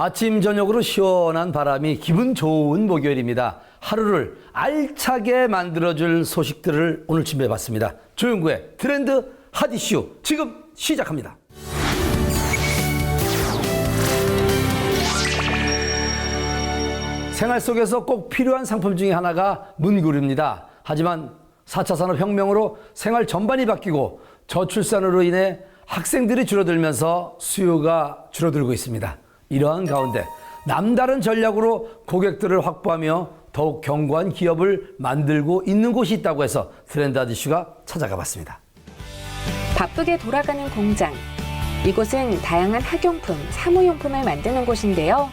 아침 저녁으로 시원한 바람이 기분 좋은 목요일입니다. 하루를 알차게 만들어줄 소식들을 오늘 준비해봤습니다. 조용구의 트렌드 핫 이슈 지금 시작합니다. 생활 속에서 꼭 필요한 상품 중에 하나가 문구류입니다. 하지만 4차 산업혁명으로 생활 전반이 바뀌고 저출산으로 인해 학생들이 줄어들면서 수요가 줄어들고 있습니다. 이러한 가운데 남다른 전략으로 고객들을 확보하며 더욱 견고한 기업을 만들고 있는 곳이 있다고 해서 트렌드 핫 이슈가 찾아가 봤습니다. 바쁘게 돌아가는 공장. 이곳은 다양한 학용품, 사무용품을 만드는 곳인데요.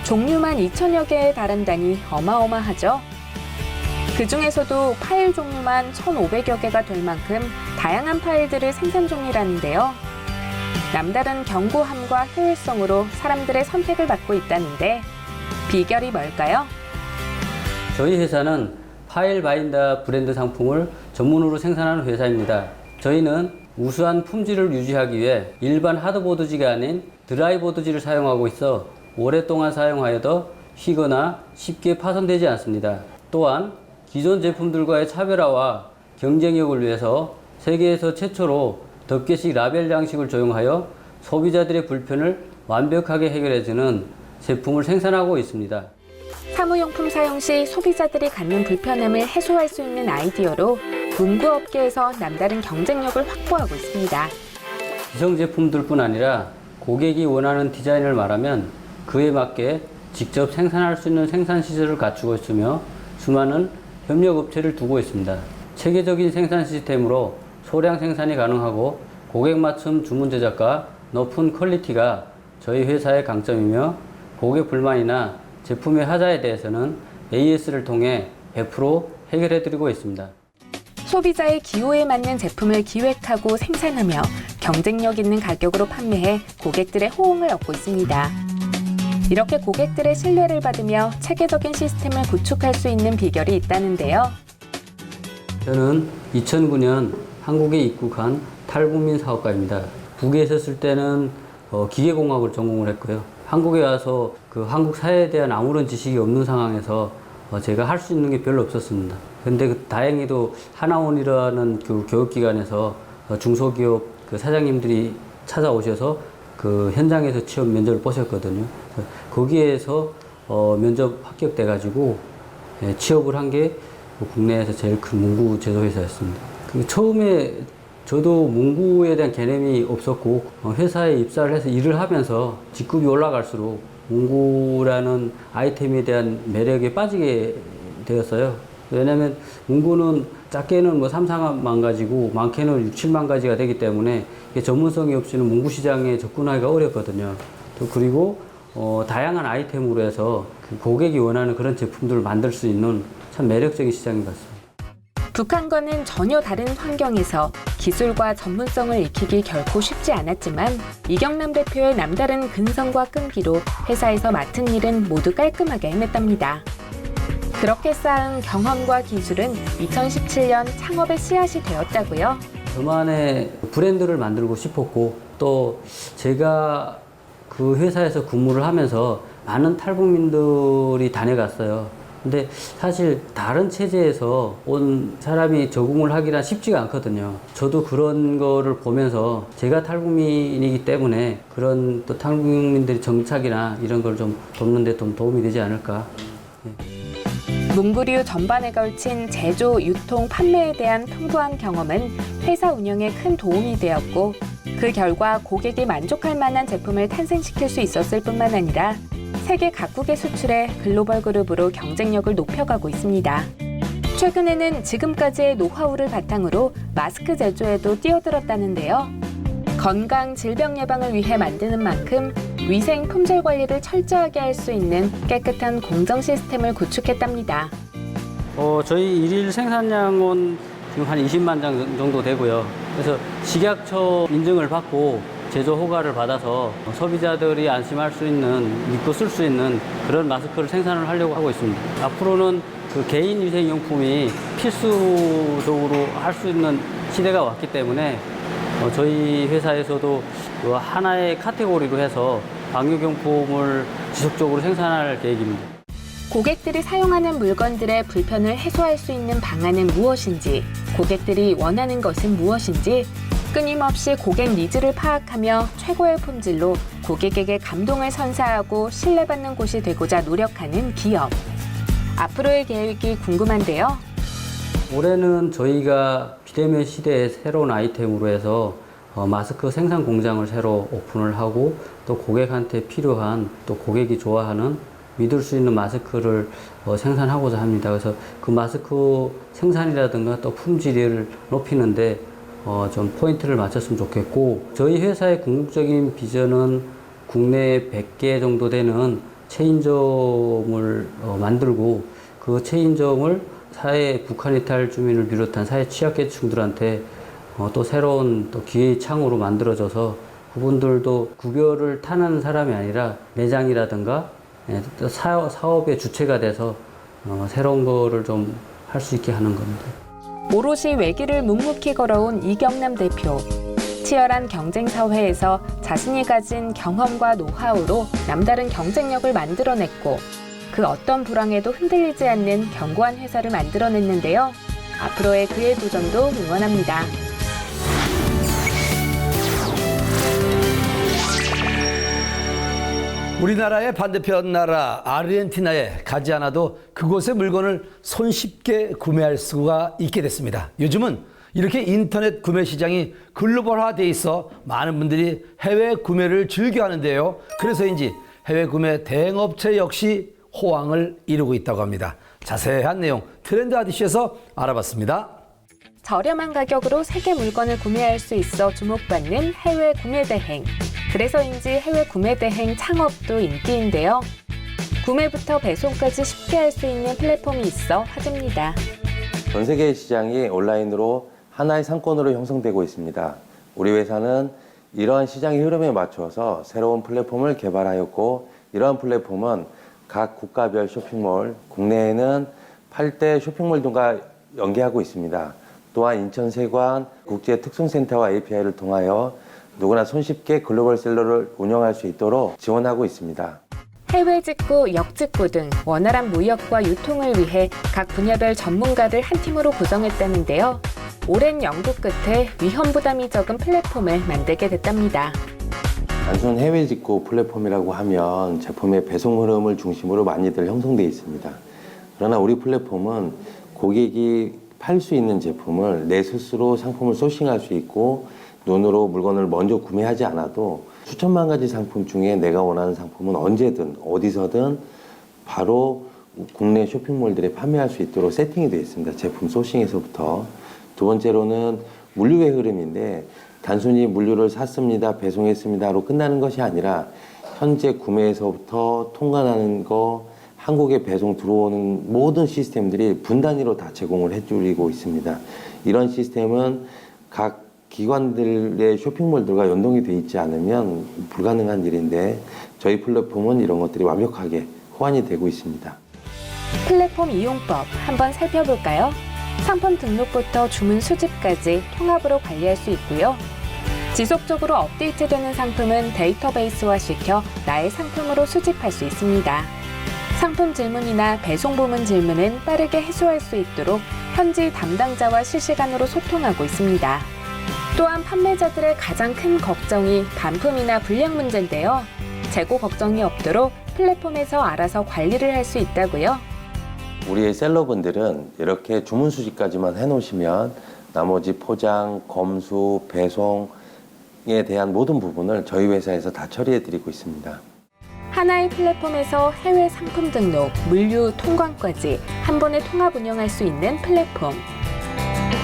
종류만 2,000여 개에 달한다니 어마어마하죠. 그 중에서도 파일 종류만 1,500여 개가 될 만큼 다양한 파일들을 생산 중이라는데요. 남다른 견고함과 효율성으로 사람들의 선택을 받고 있다는데 비결이 뭘까요? 저희 회사는 파일 바인더 브랜드 상품을 전문으로 생산하는 회사입니다. 저희는 우수한 품질을 유지하기 위해 일반 하드보드지가 아닌 드라이보드지를 사용하고 있어 오랫동안 사용하여도 휘거나 쉽게 파손되지 않습니다. 또한 기존 제품들과의 차별화와 경쟁력을 위해서 세계에서 최초로 덮개식 라벨 장식을 적용하여 소비자들의 불편을 완벽하게 해결해주는 제품을 생산하고 있습니다. 사무용품 사용 시 소비자들이 갖는 불편함을 해소할 수 있는 아이디어로 문구업계에서 남다른 경쟁력을 확보하고 있습니다. 기성 제품들뿐 아니라 고객이 원하는 디자인을 말하면 그에 맞게 직접 생산할 수 있는 생산 시설을 갖추고 있으며 수많은 협력업체를 두고 있습니다. 체계적인 생산 시스템으로 소량 생산이 가능하고 고객 맞춤 주문 제작과 높은 퀄리티가 저희 회사의 강점이며 고객 불만이나 제품의 하자에 대해서는 AS를 통해 100% 해결해드리고 있습니다. 소비자의 기호에 맞는 제품을 기획하고 생산하며 경쟁력 있는 가격으로 판매해 고객들의 호응을 얻고 있습니다. 이렇게 고객들의 신뢰를 받으며 체계적인 시스템을 구축할 수 있는 비결이 있다는데요. 저는 2009년 한국에 입국한 탈북민 사업가입니다. 북에 있었을 때는 기계공학을 전공을 했고요. 한국에 와서 그 한국 사회에 대한 아무런 지식이 없는 상황에서 제가 할 수 있는 게 별로 없었습니다. 근데 다행히도 하나원이라는 그 교육기관에서 중소기업 그 사장님들이 찾아오셔서 그 현장에서 취업 면접을 보셨거든요. 거기에서 면접 합격돼가지고 취업을 한 게 국내에서 제일 큰 문구 제조회사였습니다. 처음에 저도 문구에 대한 개념이 없었고 회사에 입사를 해서 일을 하면서 직급이 올라갈수록 문구라는 아이템에 대한 매력에 빠지게 되었어요. 왜냐하면 문구는 작게는 뭐 3, 4만 가지고 많게는 6, 7만 가지가 되기 때문에 전문성이 없이는 문구 시장에 접근하기가 어렵거든요. 또 그리고 다양한 아이템으로 해서 그 고객이 원하는 그런 제품들을 만들 수 있는 참 매력적인 시장인 것 같습니다. 북한과는 전혀 다른 환경에서 기술과 전문성을 익히기 결코 쉽지 않았지만 이경남 대표의 남다른 근성과 끈기로 회사에서 맡은 일은 모두 깔끔하게 해냈답니다. 그렇게 쌓은 경험과 기술은 2017년 창업의 씨앗이 되었다고요. 저만의 브랜드를 만들고 싶었고 또 제가 그 회사에서 근무를 하면서 많은 탈북민들이 다녀갔어요. 근데 사실 다른 체제에서 온 사람이 적응을 하기란 쉽지가 않거든요. 저도 그런 거를 보면서 제가 탈북민이기 때문에 그런 또 탈북민들의 정착이나 이런 걸 좀 돕는 데 좀 도움이 되지 않을까. 문구류 전반에 걸친 제조, 유통, 판매에 대한 풍부한 경험은 회사 운영에 큰 도움이 되었고 그 결과 고객이 만족할 만한 제품을 탄생시킬 수 있었을 뿐만 아니라 세계 각국에 수출해 글로벌 그룹으로 경쟁력을 높여가고 있습니다. 최근에는 지금까지의 노하우를 바탕으로 마스크 제조에도 뛰어들었다는데요. 건강, 질병 예방을 위해 만드는 만큼 위생, 품질 관리를 철저하게 할 수 있는 깨끗한 공정 시스템을 구축했답니다. 저희 일일 생산량은 지금 한 20만 장 정도 되고요. 그래서 식약처 인증을 받고 제조 허가를 받아서 소비자들이 안심할 수 있는, 믿고 쓸 수 있는 그런 마스크를 생산을 하려고 하고 있습니다. 앞으로는 그 개인 위생용품이 필수적으로 할 수 있는 시대가 왔기 때문에 저희 회사에서도 하나의 카테고리로 해서 방역용품을 지속적으로 생산할 계획입니다. 고객들이 사용하는 물건들의 불편을 해소할 수 있는 방안은 무엇인지, 고객들이 원하는 것은 무엇인지 끊임없이 고객 니즈를 파악하며 최고의 품질로 고객에게 감동을 선사하고 신뢰받는 곳이 되고자 노력하는 기업. 앞으로의 계획이 궁금한데요. 올해는 저희가 비대면 시대의 새로운 아이템으로 해서 마스크 생산 공장을 새로 오픈을 하고 또 고객한테 필요한 또 고객이 좋아하는 믿을 수 있는 마스크를 생산하고자 합니다. 그래서 그 마스크 생산이라든가 또 품질을 높이는데 좀 포인트를 맞췄으면 좋겠고, 저희 회사의 궁극적인 비전은 국내에 100개 정도 되는 체인점을 만들고 그 체인점을 사회 북한 이탈 주민을 비롯한 사회 취약계층들한테 또 새로운 또 기회의 창으로 만들어져서 그분들도 구별을 타는 사람이 아니라 매장이라든가 또 사업의 주체가 돼서 새로운 거를 좀 할 수 있게 하는 겁니다. 오롯이 외길을 묵묵히 걸어온 이경남 대표. 치열한 경쟁 사회에서 자신이 가진 경험과 노하우로 남다른 경쟁력을 만들어냈고 그 어떤 불황에도 흔들리지 않는 견고한 회사를 만들어냈는데요. 앞으로의 그의 도전도 응원합니다. 우리나라의 반대편 나라 아르헨티나에 가지 않아도 그곳의 물건을 손쉽게 구매할 수가 있게 됐습니다. 요즘은 이렇게 인터넷 구매 시장이 글로벌화돼 있어 많은 분들이 해외 구매를 즐겨 하는데요. 그래서인지 해외 구매 대행업체 역시 호황을 이루고 있다고 합니다. 자세한 내용 트렌드 아디쇼에서 알아봤습니다. 저렴한 가격으로 세계 물건을 구매할 수 있어 주목받는 해외 구매 대행. 그래서인지 해외 구매 대행 창업도 인기인데요. 구매부터 배송까지 쉽게 할 수 있는 플랫폼이 있어 화제입니다. 전 세계 시장이 온라인으로 하나의 상권으로 형성되고 있습니다. 우리 회사는 이러한 시장의 흐름에 맞춰서 새로운 플랫폼을 개발하였고, 이러한 플랫폼은 각 국가별 쇼핑몰, 국내에는 8대 쇼핑몰 등과 연계하고 있습니다. 또한 인천세관 국제특송센터와 API를 통하여 누구나 손쉽게 글로벌 셀러를 운영할 수 있도록 지원하고 있습니다. 해외 직구, 역직구 등 원활한 무역과 유통을 위해 각 분야별 전문가를 한 팀으로 구성했다는데요. 오랜 연구 끝에 위험 부담이 적은 플랫폼을 만들게 됐답니다. 단순 해외 직구 플랫폼이라고 하면 제품의 배송 흐름을 중심으로 많이들 형성되어 있습니다. 그러나 우리 플랫폼은 고객이 팔 수 있는 제품을 내 스스로 상품을 소싱할 수 있고, 눈으로 물건을 먼저 구매하지 않아도 수천만 가지 상품 중에 내가 원하는 상품은 언제든 어디서든 바로 국내 쇼핑몰들에 판매할 수 있도록 세팅이 되어 있습니다. 제품 소싱에서부터. 두 번째로는 물류의 흐름인데, 단순히 물류를 샀습니다, 배송했습니다로 끝나는 것이 아니라 현재 구매에서부터 통관하는 거, 한국에 배송 들어오는 모든 시스템들이 분단위로 다 제공을 해주고 있습니다. 이런 시스템은 각 기관들의 쇼핑몰들과 연동이 되어 있지 않으면 불가능한 일인데, 저희 플랫폼은 이런 것들이 완벽하게 호환이 되고 있습니다. 플랫폼 이용법 한번 살펴볼까요? 상품 등록부터 주문 수집까지 통합으로 관리할 수 있고요. 지속적으로 업데이트되는 상품은 데이터베이스화 시켜 나의 상품으로 수집할 수 있습니다. 상품 질문이나 배송 부문 질문은 빠르게 해소할 수 있도록 현지 담당자와 실시간으로 소통하고 있습니다. 또한 판매자들의 가장 큰 걱정이 반품이나 불량 문제인데요. 재고 걱정이 없도록 플랫폼에서 알아서 관리를 할 수 있다고요. 우리의 셀러분들은 이렇게 주문 수집까지만 해놓으시면 나머지 포장, 검수, 배송에 대한 모든 부분을 저희 회사에서 다 처리해드리고 있습니다. 하나의 플랫폼에서 해외 상품 등록, 물류, 통관까지 한 번에 통합 운영할 수 있는 플랫폼.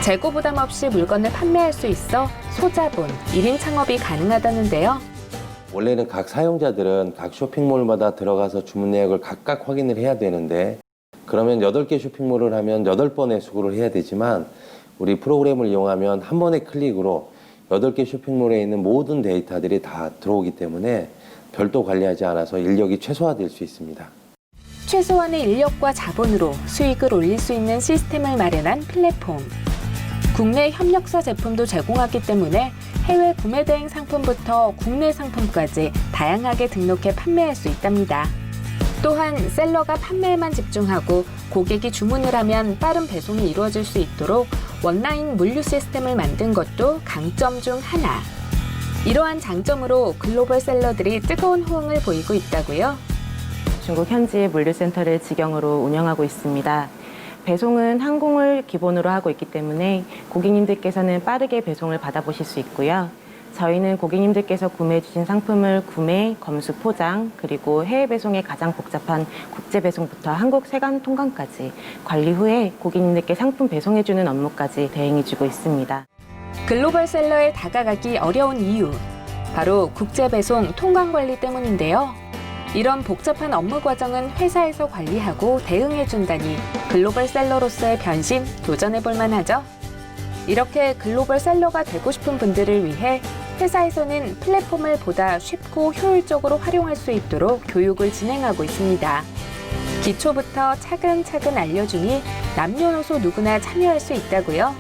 재고 부담 없이 물건을 판매할 수 있어 소자본, 1인 창업이 가능하다는데요. 원래는 각 사용자들은 각 쇼핑몰마다 들어가서 주문 내역을 각각 확인을 해야 되는데, 그러면 8개 쇼핑몰을 하면 8번의 수고를 해야 되지만, 우리 프로그램을 이용하면 한 번의 클릭으로 8개 쇼핑몰에 있는 모든 데이터들이 다 들어오기 때문에 별도 관리하지 않아서 인력이 최소화될 수 있습니다. 최소한의 인력과 자본으로 수익을 올릴 수 있는 시스템을 마련한 플랫폼. 국내 협력사 제품도 제공하기 때문에 해외 구매 대행 상품부터 국내 상품까지 다양하게 등록해 판매할 수 있답니다. 또한 셀러가 판매에만 집중하고 고객이 주문을 하면 빠른 배송이 이루어질 수 있도록 원라인 물류 시스템을 만든 것도 강점 중 하나. 이러한 장점으로 글로벌 셀러들이 뜨거운 호응을 보이고 있다고요? 중국 현지 물류센터를 직영으로 운영하고 있습니다. 배송은 항공을 기본으로 하고 있기 때문에 고객님들께서는 빠르게 배송을 받아보실 수 있고요. 저희는 고객님들께서 구매해 주신 상품을 구매, 검수, 포장, 그리고 해외 배송의 가장 복잡한 국제 배송부터 한국 세관 통관까지 관리 후에 고객님들께 상품 배송해 주는 업무까지 대행해 주고 있습니다. 글로벌 셀러에 다가가기 어려운 이유, 바로 국제 배송 통관 관리 때문인데요. 이런 복잡한 업무 과정은 회사에서 관리하고 대응해 준다니 글로벌 셀러로서의 변신 도전해 볼 만하죠. 이렇게 글로벌 셀러가 되고 싶은 분들을 위해 회사에서는 플랫폼을 보다 쉽고 효율적으로 활용할 수 있도록 교육을 진행하고 있습니다. 기초부터 차근차근 알려주니 남녀노소 누구나 참여할 수 있다고요?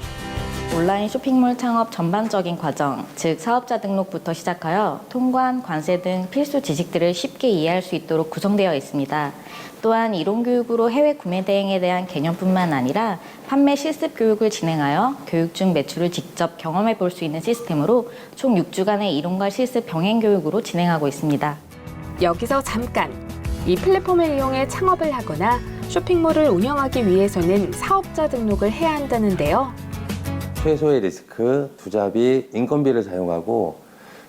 온라인 쇼핑몰 창업 전반적인 과정, 즉 사업자 등록부터 시작하여 통관, 관세 등 필수 지식들을 쉽게 이해할 수 있도록 구성되어 있습니다. 또한 이론 교육으로 해외 구매 대행에 대한 개념뿐만 아니라 판매 실습 교육을 진행하여 교육 중 매출을 직접 경험해 볼 수 있는 시스템으로 총 6주간의 이론과 실습 병행 교육으로 진행하고 있습니다. 여기서 잠깐! 이 플랫폼을 이용해 창업을 하거나 쇼핑몰을 운영하기 위해서는 사업자 등록을 해야 한다는데요. 최소의 리스크, 투자비, 인건비를 사용하고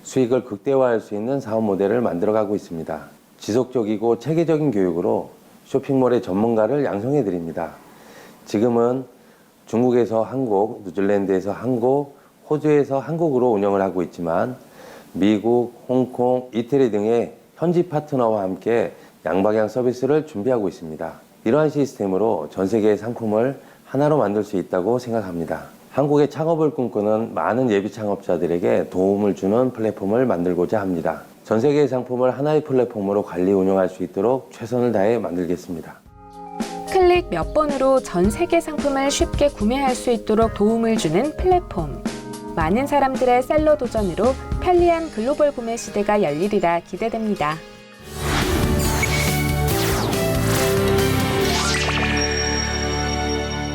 수익을 극대화할 수 있는 사업 모델을 만들어가고 있습니다. 지속적이고 체계적인 교육으로 쇼핑몰의 전문가를 양성해 드립니다. 지금은 중국에서 한국, 뉴질랜드에서 한국, 호주에서 한국으로 운영을 하고 있지만 미국, 홍콩, 이태리 등의 현지 파트너와 함께 양방향 서비스를 준비하고 있습니다. 이러한 시스템으로 전 세계의 상품을 하나로 만들 수 있다고 생각합니다. 한국의 창업을 꿈꾸는 많은 예비 창업자들에게 도움을 주는 플랫폼을 만들고자 합니다. 전 세계의 상품을 하나의 플랫폼으로 관리 운영할 수 있도록 최선을 다해 만들겠습니다. 클릭 몇 번으로 전 세계 상품을 쉽게 구매할 수 있도록 도움을 주는 플랫폼. 많은 사람들의 셀러 도전으로 편리한 글로벌 구매 시대가 열리리라 기대됩니다.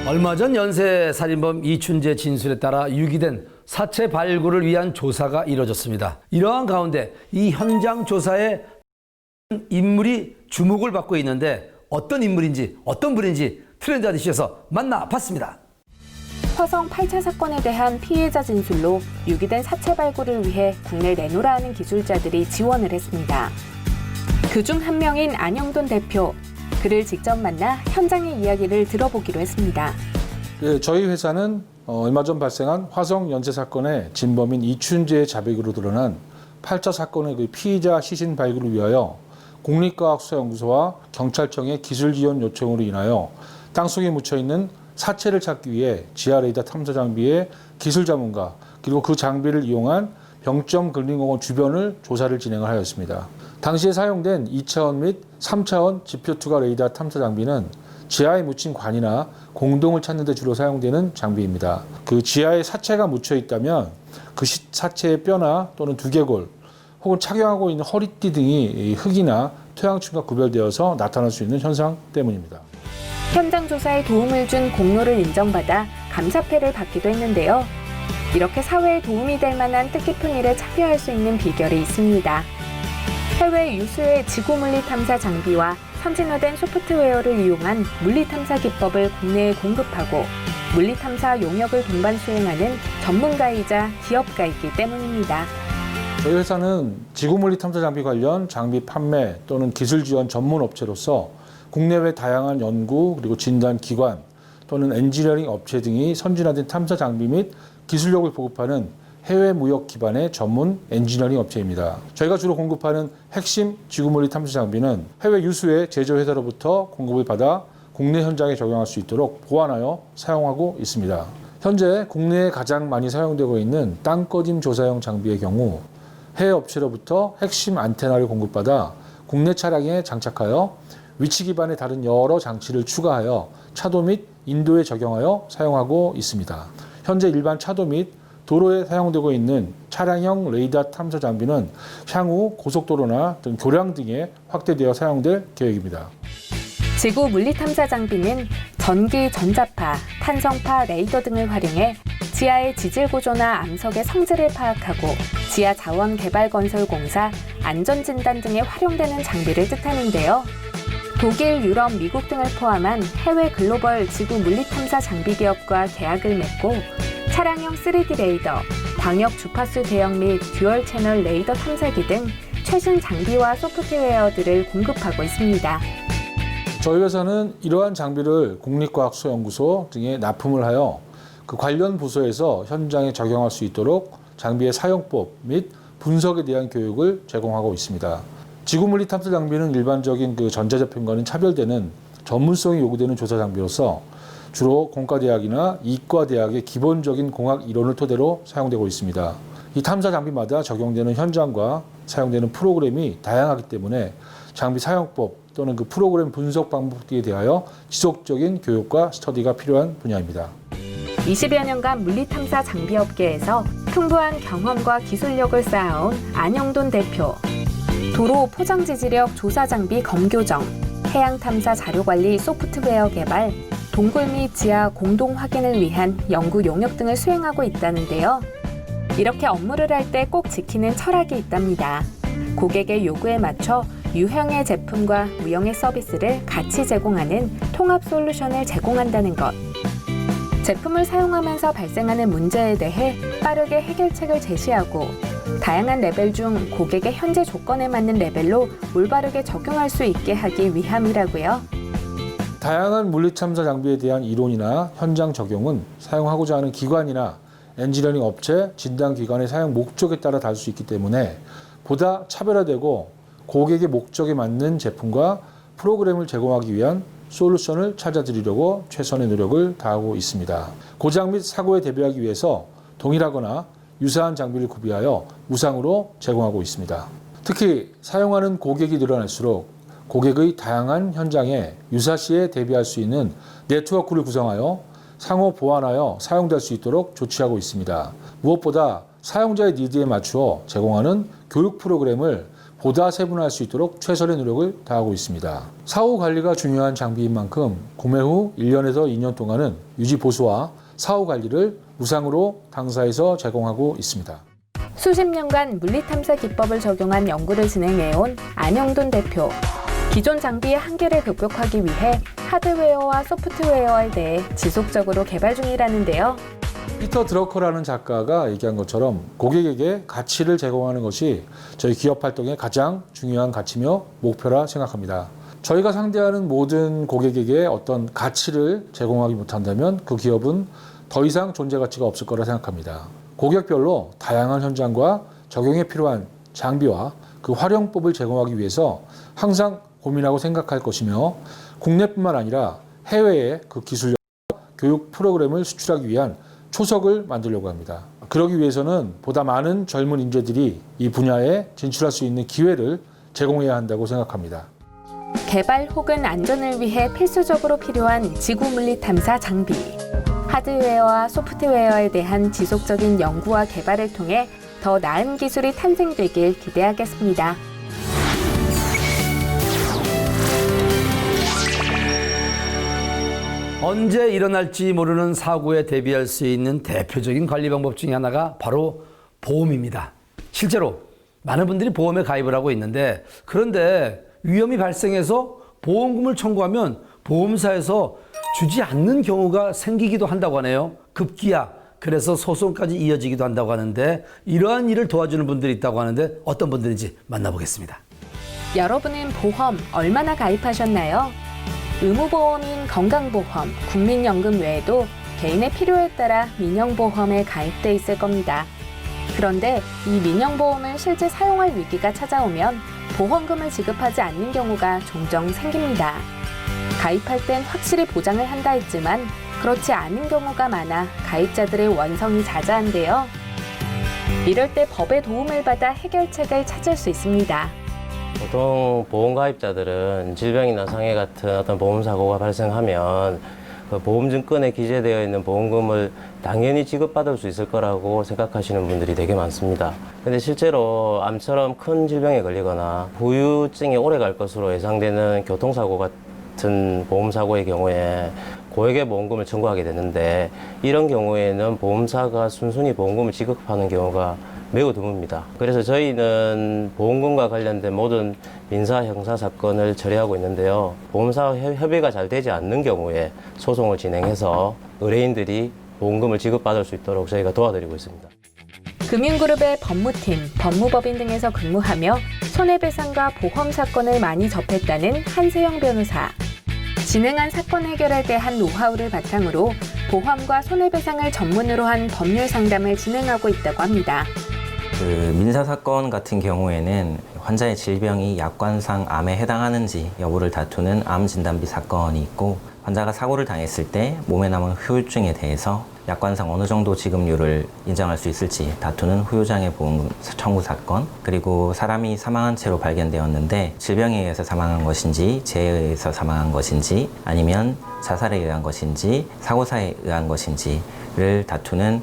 얼마 전 연쇄 살인범 이춘재 진술에 따라 유기된 사체 발굴을 위한 조사가 이뤄졌습니다. 이러한 가운데 이 현장 조사에 인물이 주목을 받고 있는데 어떤 인물인지 어떤 분인지 트렌드 아저씨에서 만나봤습니다. 화성 8차 사건에 대한 피해자 진술로 유기된 사체 발굴을 위해 국내 내노라 하는 기술자들이 지원을 했습니다. 그중 한 명인 안영돈 대표. 그를 직접 만나 현장의 이야기를 들어보기로 했습니다. 네, 저희 회사는 얼마 전 발생한 화성 연쇄 사건의 진범인 이춘재의 자백으로 드러난 8차 사건의 그 피의자 시신 발굴을 위하여 국립과학수사연구소와 경찰청의 기술 지원 요청으로 인하여 땅속에 묻혀있는 사체를 찾기 위해 지하 레이더 탐사 장비의 기술 전문가 그리고 그 장비를 이용한 병점 근린공원 주변을 조사를 진행을 하였습니다. 당시에 사용된 2차원 및 3차원 지표 투과 레이더 탐사 장비는 지하에 묻힌 관이나 공동을 찾는 데 주로 사용되는 장비입니다. 그 지하에 사체가 묻혀 있다면 그 사체의 뼈나 또는 두개골 혹은 착용하고 있는 허리띠 등이 흙이나 토양층과 구별되어서 나타날 수 있는 현상 때문입니다. 현장 조사에 도움을 준 공로를 인정받아 감사패를 받기도 했는데요. 이렇게 사회에 도움이 될 만한 뜻깊은 일에 참여할 수 있는 비결이 있습니다. 해외 유수의 지구 물리 탐사 장비와 선진화된 소프트웨어를 이용한 물리 탐사 기법을 국내에 공급하고 물리 탐사 용역을 동반 수행하는 전문가이자 기업가이기 때문입니다. 저희 회사는 지구 물리 탐사 장비 관련 장비 판매 또는 기술 지원 전문 업체로서 국내외 다양한 연구 그리고 진단 기관 또는 엔지니어링 업체 등이 선진화된 탐사 장비 및 기술력을 보급하는 해외 무역 기반의 전문 엔지니어링 업체입니다. 저희가 주로 공급하는 핵심 지구물리 탐사 장비는 해외 유수의 제조회사로부터 공급을 받아 국내 현장에 적용할 수 있도록 보완하여 사용하고 있습니다. 현재 국내에 가장 많이 사용되고 있는 땅꺼짐 조사용 장비의 경우 해외 업체로부터 핵심 안테나를 공급받아 국내 차량에 장착하여 위치 기반의 다른 여러 장치를 추가하여 차도 및 인도에 적용하여 사용하고 있습니다. 현재 일반 차도 및 도로에 사용되고 있는 차량형 레이더 탐사 장비는 향후 고속도로나 등 교량 등에 확대되어 사용될 계획입니다. 지구 물리 탐사 장비는 전기, 전자파, 탄성파, 레이더 등을 활용해 지하의 지질 구조나 암석의 성질을 파악하고 지하 자원 개발 건설 공사, 안전 진단 등에 활용되는 장비를 뜻하는데요. 독일, 유럽, 미국 등을 포함한 해외 글로벌 지구 물리 탐사 장비 기업과 계약을 맺고 차량형 3D 레이더, 광역 주파수 대형 및 듀얼 채널 레이더 탐사기 등 최신 장비와 소프트웨어들을 공급하고 있습니다. 저희 회사는 이러한 장비를 국립과학수연구소 등에 납품을 하여 그 관련 부서에서 현장에 적용할 수 있도록 장비의 사용법 및 분석에 대한 교육을 제공하고 있습니다. 지구물리 탐사 장비는 일반적인 그 전자제품과는 차별되는 전문성이 요구되는 조사 장비로서 주로 공과대학이나 이과대학의 기본적인 공학 이론을 토대로 사용되고 있습니다. 이 탐사 장비마다 적용되는 현장과 사용되는 프로그램이 다양하기 때문에 장비 사용법 또는 그 프로그램 분석 방법에 대하여 지속적인 교육과 스터디가 필요한 분야입니다. 20여 년간 물리탐사 장비업계에서 풍부한 경험과 기술력을 쌓아온 안영돈 대표. 도로 포장지지력 조사장비 검교정, 해양탐사 자료관리 소프트웨어 개발, 동굴 및 지하 공동 확인을 위한 연구 용역 등을 수행하고 있다는데요. 이렇게 업무를 할 때 꼭 지키는 철학이 있답니다. 고객의 요구에 맞춰 유형의 제품과 무형의 서비스를 같이 제공하는 통합 솔루션을 제공한다는 것. 제품을 사용하면서 발생하는 문제에 대해 빠르게 해결책을 제시하고 다양한 레벨 중 고객의 현재 조건에 맞는 레벨로 올바르게 적용할 수 있게 하기 위함이라고요. 다양한 물리탐사 장비에 대한 이론이나 현장 적용은 사용하고자 하는 기관이나 엔지니어링 업체, 진단기관의 사용 목적에 따라 다를 수 있기 때문에 보다 차별화되고 고객의 목적에 맞는 제품과 프로그램을 제공하기 위한 솔루션을 찾아드리려고 최선의 노력을 다하고 있습니다. 고장 및 사고에 대비하기 위해서 동일하거나 유사한 장비를 구비하여 무상으로 제공하고 있습니다. 특히 사용하는 고객이 늘어날수록 고객의 다양한 현장에 유사시에 대비할 수 있는 네트워크를 구성하여 상호 보완하여 사용될 수 있도록 조치하고 있습니다. 무엇보다 사용자의 니드에 맞추어 제공하는 교육 프로그램을 보다 세분화할 수 있도록 최선의 노력을 다하고 있습니다. 사후 관리가 중요한 장비인 만큼 구매 후 1년에서 2년 동안은 유지 보수와 사후 관리를 무상으로 당사에서 제공하고 있습니다. 수십 년간 물리탐사 기법을 적용한 연구를 진행해온 안영돈 대표. 기존 장비의 한계를 극복하기 위해 하드웨어와 소프트웨어에 대해 지속적으로 개발 중이라는데요. 피터 드러커라는 작가가 얘기한 것처럼 고객에게 가치를 제공하는 것이 저희 기업 활동의 가장 중요한 가치며 목표라 생각합니다. 저희가 상대하는 모든 고객에게 어떤 가치를 제공하기 못한다면 그 기업은 더 이상 존재 가치가 없을 거라 생각합니다. 고객별로 다양한 현장과 적용에 필요한 장비와 그 활용법을 제공하기 위해서 항상 고민하고 생각할 것이며 국내뿐만 아니라 해외에 그 기술력과 교육 프로그램을 수출하기 위한 초석을 만들려고 합니다. 그러기 위해서는 보다 많은 젊은 인재들이 이 분야에 진출할 수 있는 기회를 제공해야 한다고 생각합니다. 개발 혹은 안전을 위해 필수적으로 필요한 지구 물리 탐사 장비. 하드웨어와 소프트웨어에 대한 지속적인 연구와 개발을 통해 더 나은 기술이 탄생되길 기대하겠습니다. 언제 일어날지 모르는 사고에 대비할 수 있는 대표적인 관리 방법 중에 하나가 바로 보험입니다. 실제로 많은 분들이 보험에 가입을 하고 있는데 그런데 위험이 발생해서 보험금을 청구하면 보험사에서 주지 않는 경우가 생기기도 한다고 하네요. 급기야 그래서 소송까지 이어지기도 한다고 하는데 이러한 일을 도와주는 분들이 있다고 하는데 어떤 분들인지 만나보겠습니다. 여러분은 보험 얼마나 가입하셨나요? 의무보험인 건강보험, 국민연금 외에도 개인의 필요에 따라 민영보험에 가입돼 있을 겁니다. 그런데 이 민영보험을 실제 사용할 위기가 찾아오면 보험금을 지급하지 않는 경우가 종종 생깁니다. 가입할 땐 확실히 보장을 한다 했지만 그렇지 않은 경우가 많아 가입자들의 원성이 자자한데요. 이럴 때 법의 도움을 받아 해결책을 찾을 수 있습니다. 보통 보험 가입자들은 질병이나 상해 같은 어떤 보험 사고가 발생하면 그 보험증권에 기재되어 있는 보험금을 당연히 지급받을 수 있을 거라고 생각하시는 분들이 되게 많습니다. 근데 실제로 암처럼 큰 질병에 걸리거나 후유증이 오래 갈 것으로 예상되는 교통사고 같은 보험사고의 경우에 고액의 보험금을 청구하게 되는데, 이런 경우에는 보험사가 순순히 보험금을 지급하는 경우가 매우 드뭅니다. 그래서 저희는 보험금과 관련된 모든 민사, 형사 사건을 처리하고 있는데요. 보험사와 협의가 잘 되지 않는 경우에 소송을 진행해서 의뢰인들이 보험금을 지급받을 수 있도록 저희가 도와드리고 있습니다. 금융그룹의 법무팀, 법무법인 등에서 근무하며 손해배상과 보험 사건을 많이 접했다는 한세영 변호사. 진행한 사건 해결에 대한 노하우를 바탕으로 보험과 손해배상을 전문으로 한 법률 상담을 진행하고 있다고 합니다. 민사사건 같은 경우에는 환자의 질병이 약관상 암에 해당하는지 여부를 다투는 암진단비 사건이 있고, 환자가 사고를 당했을 때 몸에 남은 후유증에 대해서 약관상 어느 정도 지급률을 인정할 수 있을지 다투는 후유장애 보험 청구 사건, 그리고 사람이 사망한 채로 발견되었는데 질병에 의해서 사망한 것인지 재해에 의해서 사망한 것인지 아니면 자살에 의한 것인지 사고사에 의한 것인지를 다투는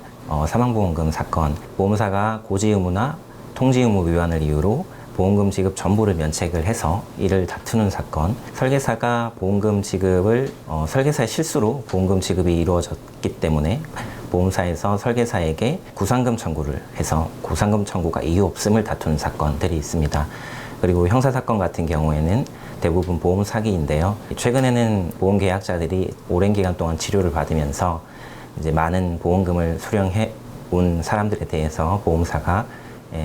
사망보험금 사건, 보험사가 고지 의무나 통지 의무 위반을 이유로 보험금 지급 전부를 면책을 해서 이를 다투는 사건, 설계사가 보험금 지급을 설계사의 실수로 보험금 지급이 이루어졌기 때문에 보험사에서 설계사에게 구상금 청구를 해서 구상금 청구가 이유 없음을 다투는 사건들이 있습니다. 그리고 형사사건 같은 경우에는 대부분 보험 사기인데요. 최근에는 보험 계약자들이 오랜 기간 동안 치료를 받으면서 이제 많은 보험금을 수령해 온 사람들에 대해서 보험사가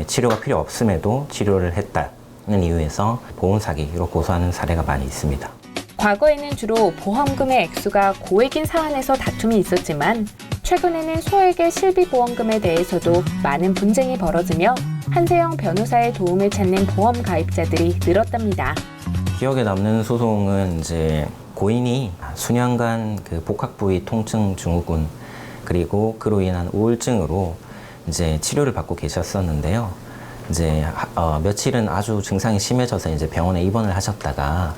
치료가 필요 없음에도 치료를 했다는 이유에서 보험 사기로 고소하는 사례가 많이 있습니다. 과거에는 주로 보험금의 액수가 고액인 사안에서 다툼이 있었지만 최근에는 소액의 실비보험금에 대해서도 많은 분쟁이 벌어지며 한세영 변호사의 도움을 찾는 보험 가입자들이 늘었답니다. 기억에 남는 소송은 이제 고인이 수년간 그 복합부위 통증 증후군 그리고 그로 인한 우울증으로 이제 치료를 받고 계셨었는데요. 이제 며칠은 아주 증상이 심해져서 이제 병원에 입원을 하셨다가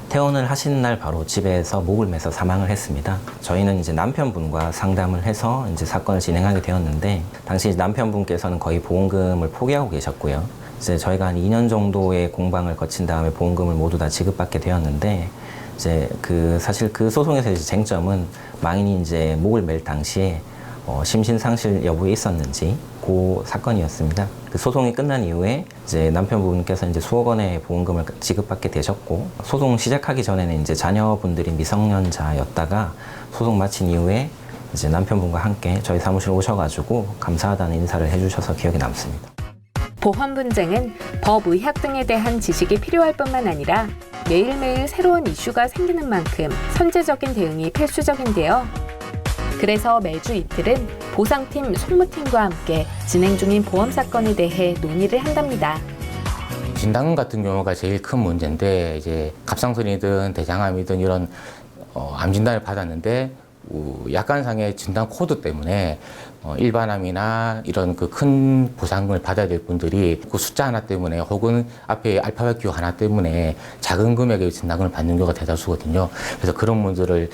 퇴원을 하신 날 바로 집에서 목을 매서 사망을 했습니다. 저희는 이제 남편분과 상담을 해서 이제 사건을 진행하게 되었는데, 당시 남편분께서는 거의 보험금을 포기하고 계셨고요. 이제 저희가 한 2년 정도의 공방을 거친 다음에 보험금을 모두 다 지급받게 되었는데, 이제 사실 그 소송에서 이제 쟁점은 망인이 이제 목을 맬 당시에 심신상실 여부에 있었는지 그 사건이었습니다. 그 소송이 끝난 이후에 이제 남편분께서 이제 수억 원의 보험금을 지급받게 되셨고, 소송 시작하기 전에는 이제 자녀분들이 미성년자였다가 소송 마친 이후에 이제 남편분과 함께 저희 사무실 오셔가지고 감사하다는 인사를 해주셔서 기억에 남습니다. 보험 분쟁은 법, 의학 등에 대한 지식이 필요할 뿐만 아니라 매일매일 새로운 이슈가 생기는 만큼 선제적인 대응이 필수적인데요. 그래서 매주 이틀은 보상팀, 송무팀과 함께 진행 중인 보험 사건에 대해 논의를 한답니다. 진단금 같은 경우가 제일 큰 문제인데, 이제 갑상선이든 대장암이든 이런 암 진단을 받았는데 약관상의 진단 코드 때문에 일반암이나 이런 그 큰 보상금을 받아야 될 분들이 그 숫자 하나 때문에 혹은 앞에 알파벳 기호 하나 때문에 작은 금액의 진단금을 받는 경우가 대다수거든요. 그래서 그런 분들을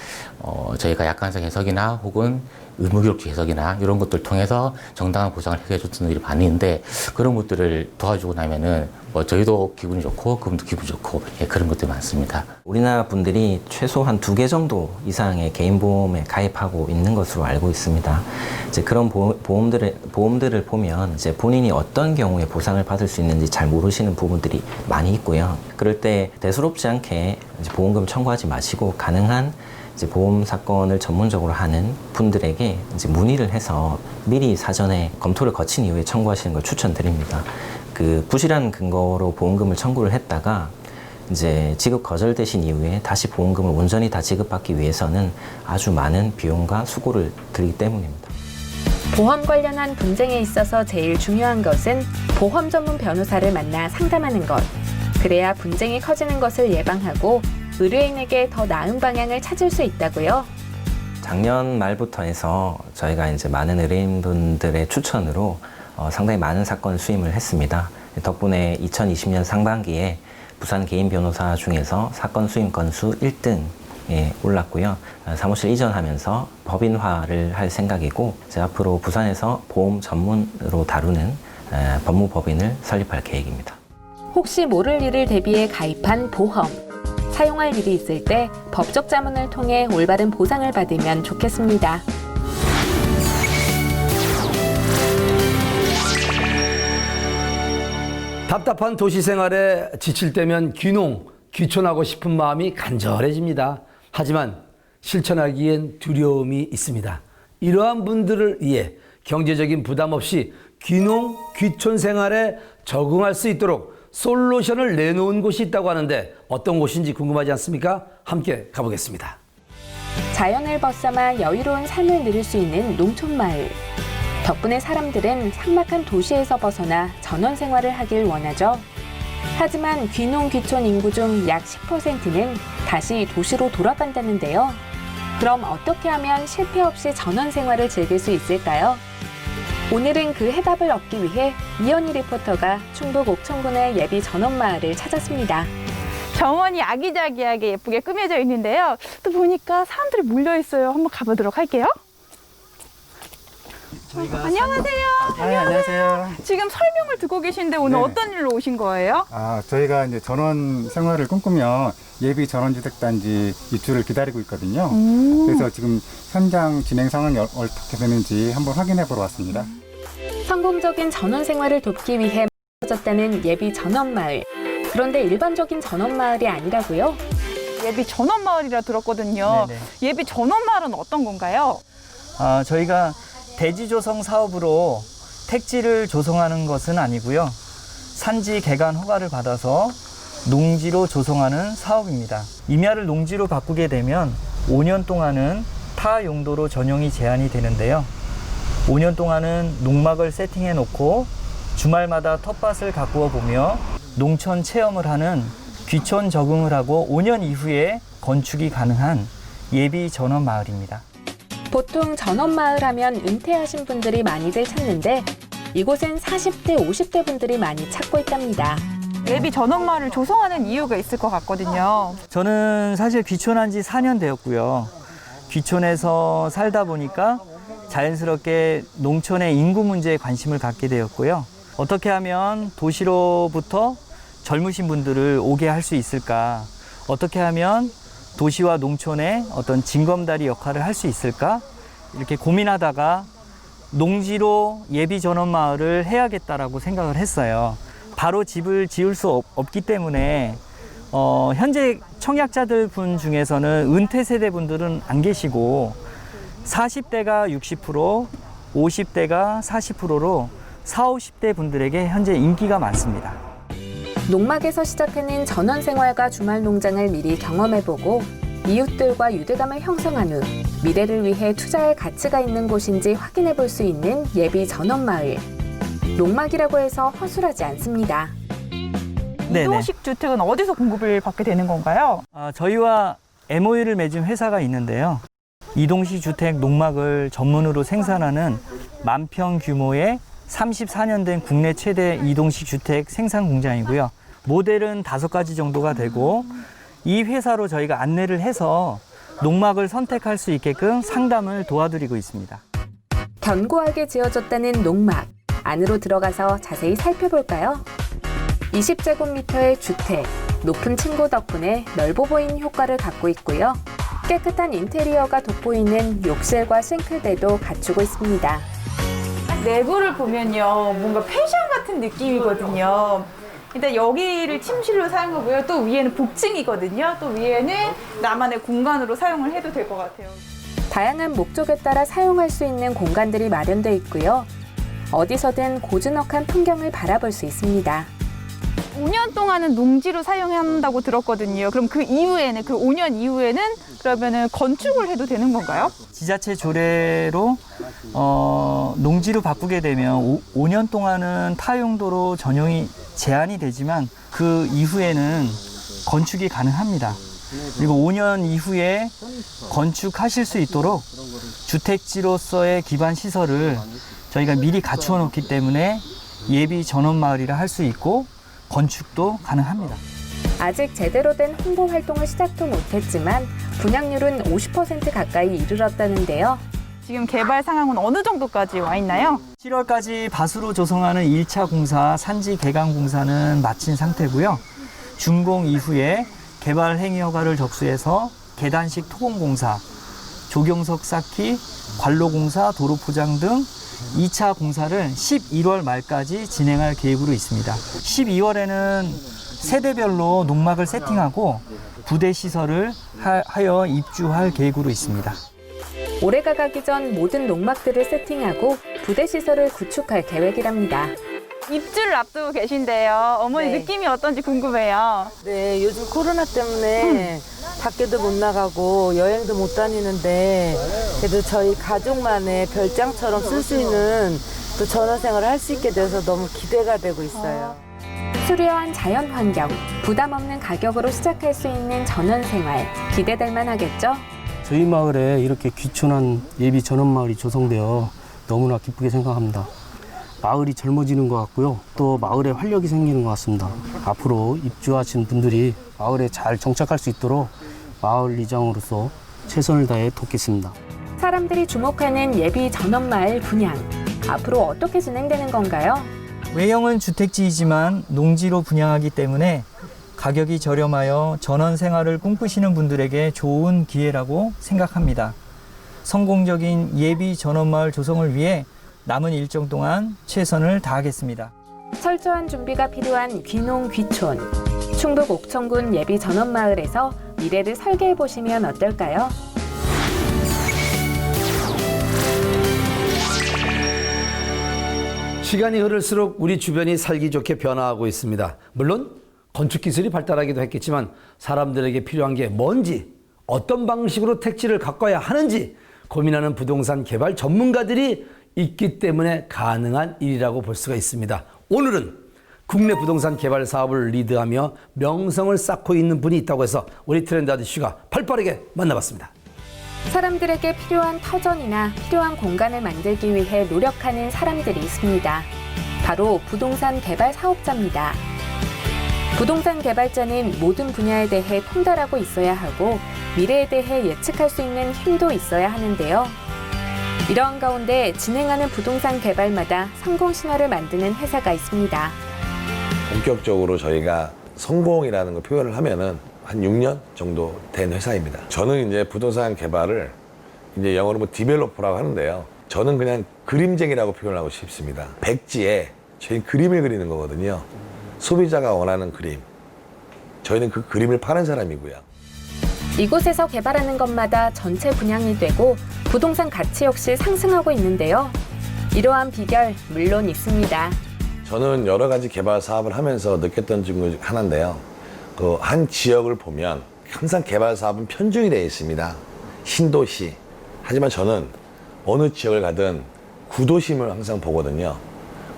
저희가 약관상 해석이나 혹은 의무교육지 해석이나 이런 것들을 통해서 정당한 보상을 해줘주는 일이 많이 있는데, 그런 것들을 도와주고 나면은 저희도 기분이 좋고 그분도 기분이 좋고 그런 것들이 많습니다. 우리나라 분들이 최소한 2개 정도 이상의 개인보험에 가입하고 있는 것으로 알고 있습니다. 이제 그런 보험들을 보면 이제 본인이 어떤 경우에 보상을 받을 수 있는지 잘 모르시는 부분들이 많이 있고요. 그럴 때 대수롭지 않게 이제 보험금 청구하지 마시고, 가능한 이제 보험 사건을 전문적으로 하는 분들에게 이제 문의를 해서 미리 사전에 검토를 거친 이후에 청구하시는 걸 추천드립니다. 그 부실한 근거로 보험금을 청구를 했다가 이제 지급 거절되신 이후에 다시 보험금을 온전히 다 지급받기 위해서는 아주 많은 비용과 수고를 들기 때문입니다. 보험 관련한 분쟁에 있어서 제일 중요한 것은 보험 전문 변호사를 만나 상담하는 것. 그래야 분쟁이 커지는 것을 예방하고 의뢰인에게 더 나은 방향을 찾을 수 있다고요. 작년 말부터 해서 저희가 이제 많은 의뢰인분들의 추천으로 상당히 많은 사건 수임을 했습니다. 덕분에 2020년 상반기에 부산 개인 변호사 중에서 사건 수임 건수 1등 올랐고요. 사무실 이전하면서 법인화를 할 생각이고 이제 앞으로 부산에서 보험 전문으로 다루는 법무법인을 설립할 계획입니다. 혹시 모를 일을 대비해 가입한 보험. 사용할 일이 있을 때 법적 자문을 통해 올바른 보상을 받으면 좋겠습니다. 답답한 도시 생활에 지칠 때면 귀촌하고 싶은 마음이 간절해집니다. 하지만 실천하기엔 두려움이 있습니다. 이러한 분들을 위해 경제적인 부담 없이 귀촌 생활에 적응할 수 있도록 솔루션을 내놓은 곳이 있다고 하는데 어떤 곳인지 궁금하지 않습니까? 함께 가보겠습니다. 자연을 벗삼아 여유로운 삶을 누릴 수 있는 농촌마을. 덕분에 사람들은 삭막한 도시에서 벗어나 전원 생활을 하길 원하죠. 하지만 귀촌 인구 중 약 10%는 다시 도시로 돌아간다는데요. 그럼 어떻게 하면 실패 없이 전원 생활을 즐길 수 있을까요? 오늘은 그 해답을 얻기 위해 이현희 리포터가 충북 옥천군의 예비 전원마을을 찾았습니다. 정원이 아기자기하게 예쁘게 꾸며져 있는데요. 또 보니까 사람들이 몰려 있어요. 한번 가보도록 할게요. 안녕하세요. 안녕하세요. 지금 설명을 듣고 계신데 오늘 네. 어떤 일로 오신 거예요? 저희가 이제 전원 생활을 꿈꾸며 예비 전원주택단지 입주를 기다리고 있거든요. 그래서 지금 현장 진행 상황이 어떻게 되는지 한번 확인해 보러 왔습니다. 성공적인 전원 생활을 돕기 위해 만들어졌다는 예비 전원마을. 그런데 일반적인 전원마을이 아니라고요? 예비 전원마을이라 들었거든요. 네네. 예비 전원마을은 어떤 건가요? 저희가 대지 조성 사업으로 택지를 조성하는 것은 아니고요. 산지 개간 허가를 받아서 농지로 조성하는 사업입니다. 임야를 농지로 바꾸게 되면 5년 동안은 타 용도로 전용이 제한이 되는데요. 5년 동안은 농막을 세팅해 놓고 주말마다 텃밭을 가꾸어 보며 농촌 체험을 하는 귀촌 적응을 하고 5년 이후에 건축이 가능한 예비 전원 마을입니다. 보통 전원마을 하면 은퇴하신 분들이 많이들 찾는데 이곳엔 40대, 50대 분들이 많이 찾고 있답니다. 예비 전원마을을 조성하는 이유가 있을 것 같거든요. 저는 사실 귀촌한 지 4년 되었고요. 귀촌에서 살다 보니까 자연스럽게 농촌의 인구 문제에 관심을 갖게 되었고요. 어떻게 하면 도시로부터 젊으신 분들을 오게 할 수 있을까? 어떻게 하면 도시와 농촌의 어떤 징검다리 역할을 할 수 있을까? 이렇게 고민하다가 농지로 예비 전원 마을을 해야겠다라고 생각을 했어요. 바로 집을 지을 수 없기 때문에 현재 청약자들 분 중에서는 은퇴 세대 분들은 안 계시고 40대가 60%, 50대가 40%로 40, 50대 분들에게 현재 인기가 많습니다. 농막에서 시작하는 전원 생활과 주말 농장을 미리 경험해보고 이웃들과 유대감을 형성한 후 미래를 위해 투자할 가치가 있는 곳인지 확인해볼 수 있는 예비 전원 마을. 농막이라고 해서 허술하지 않습니다. 이동식 주택은 어디서 공급을 받게 되는 건가요? 저희와 MOU를 맺은 회사가 있는데요. 이동식 주택 농막을 전문으로 생산하는 만평 규모의 34년 된 국내 최대 이동식 주택 생산 공장이고요. 모델은 5가지 정도가 되고 이 회사로 저희가 안내를 해서 농막을 선택할 수 있게끔 상담을 도와드리고 있습니다. 견고하게 지어졌다는 농막. 안으로 들어가서 자세히 살펴볼까요? 20제곱미터의 주택, 높은 층고 덕분에 넓어 보이는 효과를 갖고 있고요. 깨끗한 인테리어가 돋보이는 욕실과 싱크대도 갖추고 있습니다. 내부를 보면요, 뭔가 펜션 같은 느낌이거든요. 일단 여기를 침실로 사용하고요. 또 위에는 복층이거든요. 또 위에는 나만의 공간으로 사용을 해도 될 것 같아요. 다양한 목적에 따라 사용할 수 있는 공간들이 마련되어 있고요. 어디서든 고즈넉한 풍경을 바라볼 수 있습니다. 5년 동안은 농지로 사용한다고 들었거든요. 그럼 그 이후에는, 그 5년 이후에는 그러면은 건축을 해도 되는 건가요? 지자체 조례로 농지로 바꾸게 되면 5년 동안은 타용도로 전용이 제한이 되지만 그 이후에는 건축이 가능합니다. 그리고 5년 이후에 건축하실 수 있도록 주택지로서의 기반 시설을 저희가 미리 갖추어 놓기 때문에 예비 전원마을이라 할 수 있고 건축도 가능합니다. 아직 제대로 된 홍보 활동을 시작도 못했지만 분양률은 50% 가까이 이르렀다는데요. 지금 개발 상황은 어느 정도까지 와 있나요? 7월까지 밭으로 조성하는 1차 공사, 산지 개강 공사는 마친 상태고요. 준공 이후에 개발 행위 허가를 접수해서 계단식 토공 공사, 조경석 쌓기, 관로 공사, 도로 포장 등 2차 공사를 11월 말까지 진행할 계획으로 있습니다. 12월에는 세대별로 농막을 세팅하고 부대 시설을 하여 입주할 계획으로 있습니다. 올해가 가기 전 모든 농막들을 세팅하고 부대 시설을 구축할 계획이랍니다. 입주를 앞두고 계신데요. 어머니 네. 느낌이 어떤지 궁금해요. 네, 요즘 코로나 때문에 밖에도 못 나가고 여행도 못 다니는데 그래도 저희 가족만의 별장처럼 쓸 수 있는 또 전원생활을 할 수 있게 돼서 너무 기대가 되고 있어요. 수려한 자연 환경, 부담 없는 가격으로 시작할 수 있는 전원생활, 기대될 만하겠죠? 저희 마을에 이렇게 귀촌한 예비 전원마을이 조성되어 너무나 기쁘게 생각합니다. 마을이 젊어지는 것 같고요. 또 마을에 활력이 생기는 것 같습니다. 앞으로 입주하신 분들이 마을에 잘 정착할 수 있도록 마을 이장으로서 최선을 다해 돕겠습니다. 사람들이 주목하는 예비 전원마을 분양. 앞으로 어떻게 진행되는 건가요? 외형은 주택지이지만 농지로 분양하기 때문에 가격이 저렴하여 전원 생활을 꿈꾸시는 분들에게 좋은 기회라고 생각합니다. 성공적인 예비 전원마을 조성을 위해 남은 일정 동안 최선을 다하겠습니다. 철저한 준비가 필요한 귀농 귀촌. 충북 옥천군 예비 전원마을에서 미래를 설계해 보시면 어떨까요? 시간이 흐를수록 우리 주변이 살기 좋게 변화하고 있습니다. 물론 건축 기술이 발달하기도 했겠지만 사람들에게 필요한 게 뭔지, 어떤 방식으로 택지를 가꿔야 하는지 고민하는 부동산 개발 전문가들이 있기 때문에 가능한 일이라고 볼 수가 있습니다. 오늘은 국내 부동산 개발 사업을 리드하며 명성을 쌓고 있는 분이 있다고 해서 우리 트렌드 이슈가 발빠르게 만나봤습니다. 사람들에게 필요한 터전이나 필요한 공간을 만들기 위해 노력하는 사람들이 있습니다. 바로 부동산 개발 사업자입니다. 부동산 개발자는 모든 분야에 대해 통달하고 있어야 하고 미래에 대해 예측할 수 있는 힘도 있어야 하는데요. 이러한 가운데 진행하는 부동산 개발마다 성공 신화를 만드는 회사가 있습니다. 본격적으로 저희가 성공이라는 걸 표현을 하면은 한 6년 정도 된 회사입니다. 저는 이제 부동산 개발을 이제 영어로 뭐 디벨로퍼라고 하는데요. 저는 그냥 그림쟁이라고 표현하고 싶습니다. 백지에 저희 그림을 그리는 거거든요. 소비자가 원하는 그림. 저희는 그 그림을 파는 사람이고요. 이곳에서 개발하는 것마다 전체 분양이 되고 부동산 가치 역시 상승하고 있는데요. 이러한 비결 물론 있습니다. 저는 여러 가지 개발 사업을 하면서 느꼈던 중 하나인데요. 그 한 지역을 보면 항상 개발 사업은 편중이 되어 있습니다. 신도시. 하지만 저는 어느 지역을 가든 구도심을 항상 보거든요.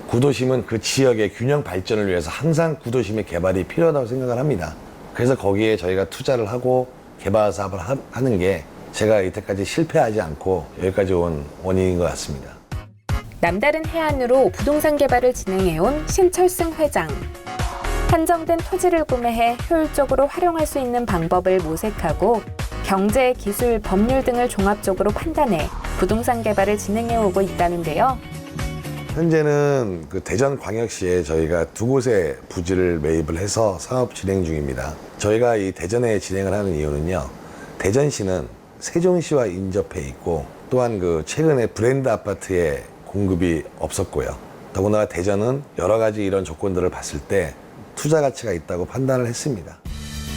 구도심은 그 지역의 균형 발전을 위해서 항상 구도심의 개발이 필요하다고 생각을 합니다. 그래서 거기에 저희가 투자를 하고 개발 사업을 하는 게 제가 이때까지 실패하지 않고 여기까지 온 원인인 것 같습니다. 남다른 해안으로 부동산 개발을 진행해온 신철승 회장. 한정된 토지를 구매해 효율적으로 활용할 수 있는 방법을 모색하고 경제, 기술, 법률 등을 종합적으로 판단해 부동산 개발을 진행해오고 있다는데요. 현재는 그 대전광역시에 저희가 2곳의 부지를 매입을 해서 사업 진행 중입니다. 저희가 이 대전에 진행을 하는 이유는요. 대전시는 세종시와 인접해 있고 또한 그 최근에 브랜드 아파트의 공급이 없었고요. 더구나 대전은 여러 가지 이런 조건들을 봤을 때 투자 가치가 있다고 판단을 했습니다.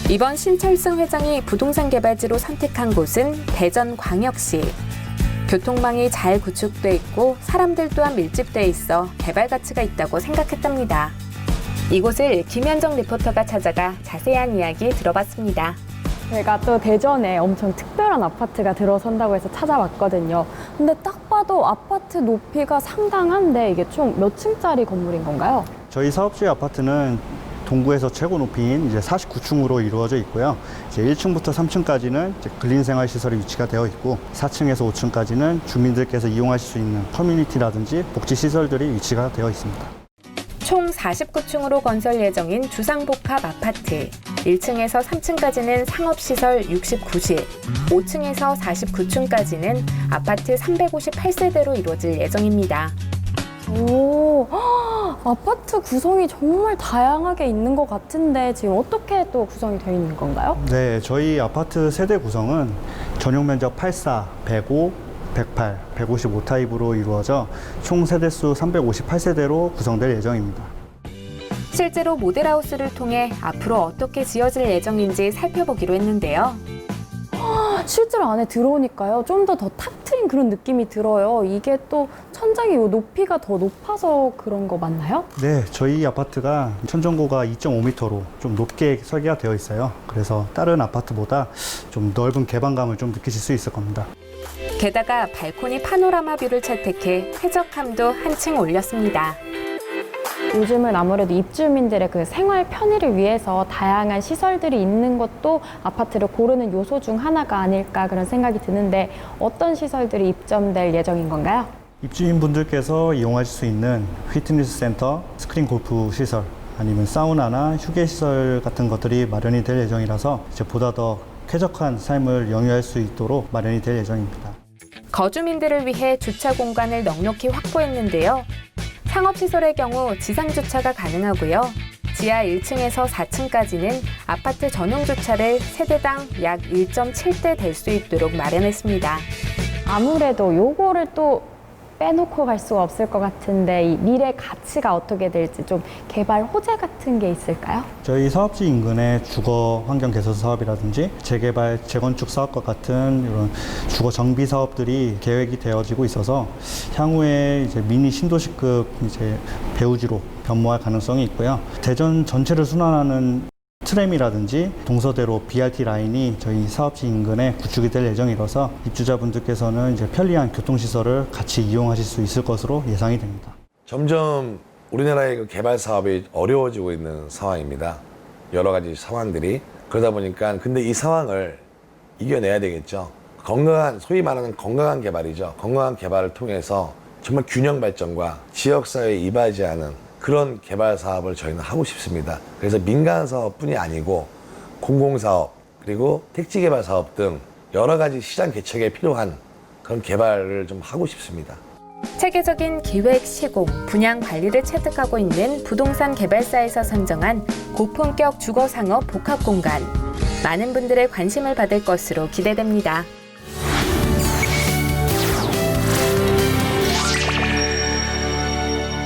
이번 신철승 회장이 부동산 개발지로 선택한 곳은 대전광역시. 교통망이 잘 구축돼 있고 사람들 또한 밀집돼 있어 개발 가치가 있다고 생각했답니다. 이곳을 김현정 리포터가 찾아가 자세한 이야기 들어봤습니다. 제가 또 대전에 엄청 특별한 아파트가 들어선다고 해서 찾아왔거든요. 근데 딱 봐도 아파트 높이가 상당한데 이게 총 몇 층짜리 건물인 건가요? 저희 사업주의 아파트는 동구에서 최고 높이인 이제 49층으로 이루어져 있고요. 이제 1층부터 3층까지는 근린생활시설이 위치가 되어 있고 4층에서 5층까지는 주민들께서 이용하실 수 있는 커뮤니티라든지 복지시설들이 위치가 되어 있습니다. 총 49층으로 건설 예정인 주상복합 아파트. 1층에서 3층까지는 상업시설 69실, 5층에서 49층까지는 아파트 358세대로 이루어질 예정입니다. 오, 아파트 구성이 정말 다양하게 있는 것 같은데 지금 어떻게 또 구성이 되어 있는 건가요? 네, 저희 아파트 세대 구성은 전용 면적 84, 105, 108, 155 타입으로 이루어져 총 세대수 358세대로 구성될 예정입니다. 실제로 모델하우스를 통해 앞으로 어떻게 지어질 예정인지 살펴보기로 했는데요. 실제로 안에 들어오니까요. 좀 더 탁 트인 그런 느낌이 들어요. 이게 또 천장이 요 높이가 더 높아서 그런 거 맞나요? 네, 저희 아파트가 천정고가 2.5m로 좀 높게 설계가 되어 있어요. 그래서 다른 아파트보다 좀 넓은 개방감을 좀 느끼실 수 있을 겁니다. 게다가 발코니 파노라마 뷰를 채택해 쾌적함도 한층 올렸습니다. 요즘은 아무래도 입주민들의 그 생활 편의를 위해서 다양한 시설들이 있는 것도 아파트를 고르는 요소 중 하나가 아닐까 그런 생각이 드는데 어떤 시설들이 입점될 예정인 건가요? 입주민분들께서 이용하실 수 있는 피트니스 센터, 스크린 골프 시설, 아니면 사우나나 휴게 시설 같은 것들이 마련이 될 예정이라서 이제 보다 더 쾌적한 삶을 영위할 수 있도록 마련이 될 예정입니다. 거주민들을 위해 주차 공간을 넉넉히 확보했는데요. 상업시설의 경우 지상주차가 가능하고요. 지하 1층에서 4층까지는 아파트 전용 주차를 세대당 약 1.7대 될 수 있도록 마련했습니다. 아무래도 요거를 또 빼놓고 갈 수가 없을 것 같은데 이 미래 가치가 어떻게 될지 좀 개발 호재 같은 게 있을까요? 저희 사업지 인근의 주거 환경 개선 사업이라든지 재개발, 재건축 사업과 같은 이런 주거 정비 사업들이 계획이 되어지고 있어서 향후에 이제 미니 신도시급 이제 배우지로 변모할 가능성이 있고요. 대전 전체를 순환하는 트램이라든지 동서대로 BRT 라인이 저희 사업지 인근에 구축이 될 예정이라서 입주자분들께서는 이제 편리한 교통시설을 같이 이용하실 수 있을 것으로 예상이 됩니다. 점점 우리나라의 그 개발 사업이 어려워지고 있는 상황입니다. 여러 가지 상황들이. 그러다 보니까 근데 이 상황을 이겨내야 되겠죠. 건강한, 소위 말하는 건강한 개발이죠. 건강한 개발을 통해서 정말 균형 발전과 지역사회에 이바지하는 그런 개발 사업을 저희는 하고 싶습니다. 그래서 민간 사업뿐이 아니고 공공사업 그리고 택지 개발 사업 등 여러 가지 시장 개척에 필요한 그런 개발을 좀 하고 싶습니다. 체계적인 기획, 시공, 분양 관리를 체득하고 있는 부동산 개발사에서 선정한 고품격 주거상업 복합공간. 많은 분들의 관심을 받을 것으로 기대됩니다.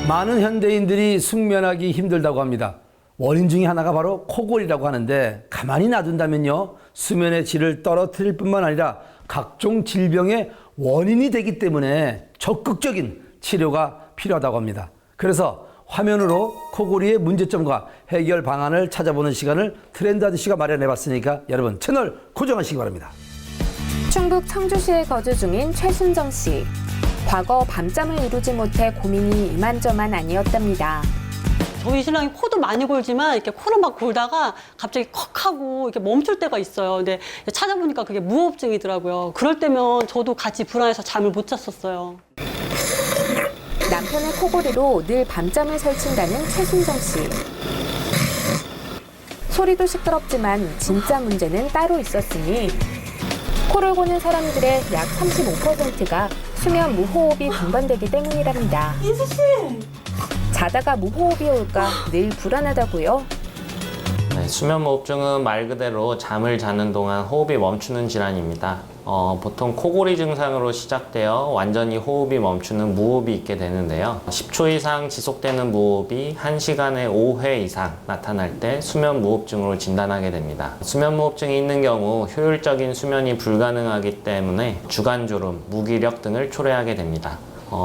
많은 현대인들이 숙면하기 힘들다고 합니다. 원인 중에 하나가 바로 코골이라고 하는데 가만히 놔둔다면요. 수면의 질을 떨어뜨릴 뿐만 아니라 각종 질병의 원인이 되기 때문에 적극적인 치료가 필요하다고 합니다. 그래서 화면으로 코골이의 문제점과 해결 방안을 찾아보는 시간을 트렌드 아저씨가 마련해봤으니까 여러분 채널 고정하시기 바랍니다. 충북 청주시에 거주 중인 최순정 씨. 과거 밤잠을 이루지 못해 고민이 이만저만 아니었답니다. 저희 신랑이 코도 많이 골지만 이렇게 코를 막 골다가 갑자기 컥 하고 이렇게 멈출 때가 있어요. 근데 찾아보니까 그게 무호흡증이더라고요. 그럴 때면 저도 같이 불안해서 잠을 못 잤었어요. 남편의 코골이로 늘 밤잠을 설친다는 최순정 씨. 소리도 시끄럽지만 진짜 문제는 따로 있었으니 코를 고는 사람들의 약 35%가 수면 무호흡이 동반되기 때문이랍니다. 인수 씨! 자다가 무호흡이 올까 늘 불안하다고요? 네, 수면무호흡증은 말 그대로 잠을 자는 동안 호흡이 멈추는 질환입니다. 보통 코골이 증상으로 시작되어 완전히 호흡이 멈추는 무호흡이 있게 되는데요. 10초 이상 지속되는 무호흡이 1시간에 5회 이상 나타날 때 수면무호흡증으로 진단하게 됩니다. 수면무호흡증이 있는 경우 효율적인 수면이 불가능하기 때문에 주간졸음, 무기력 등을 초래하게 됩니다.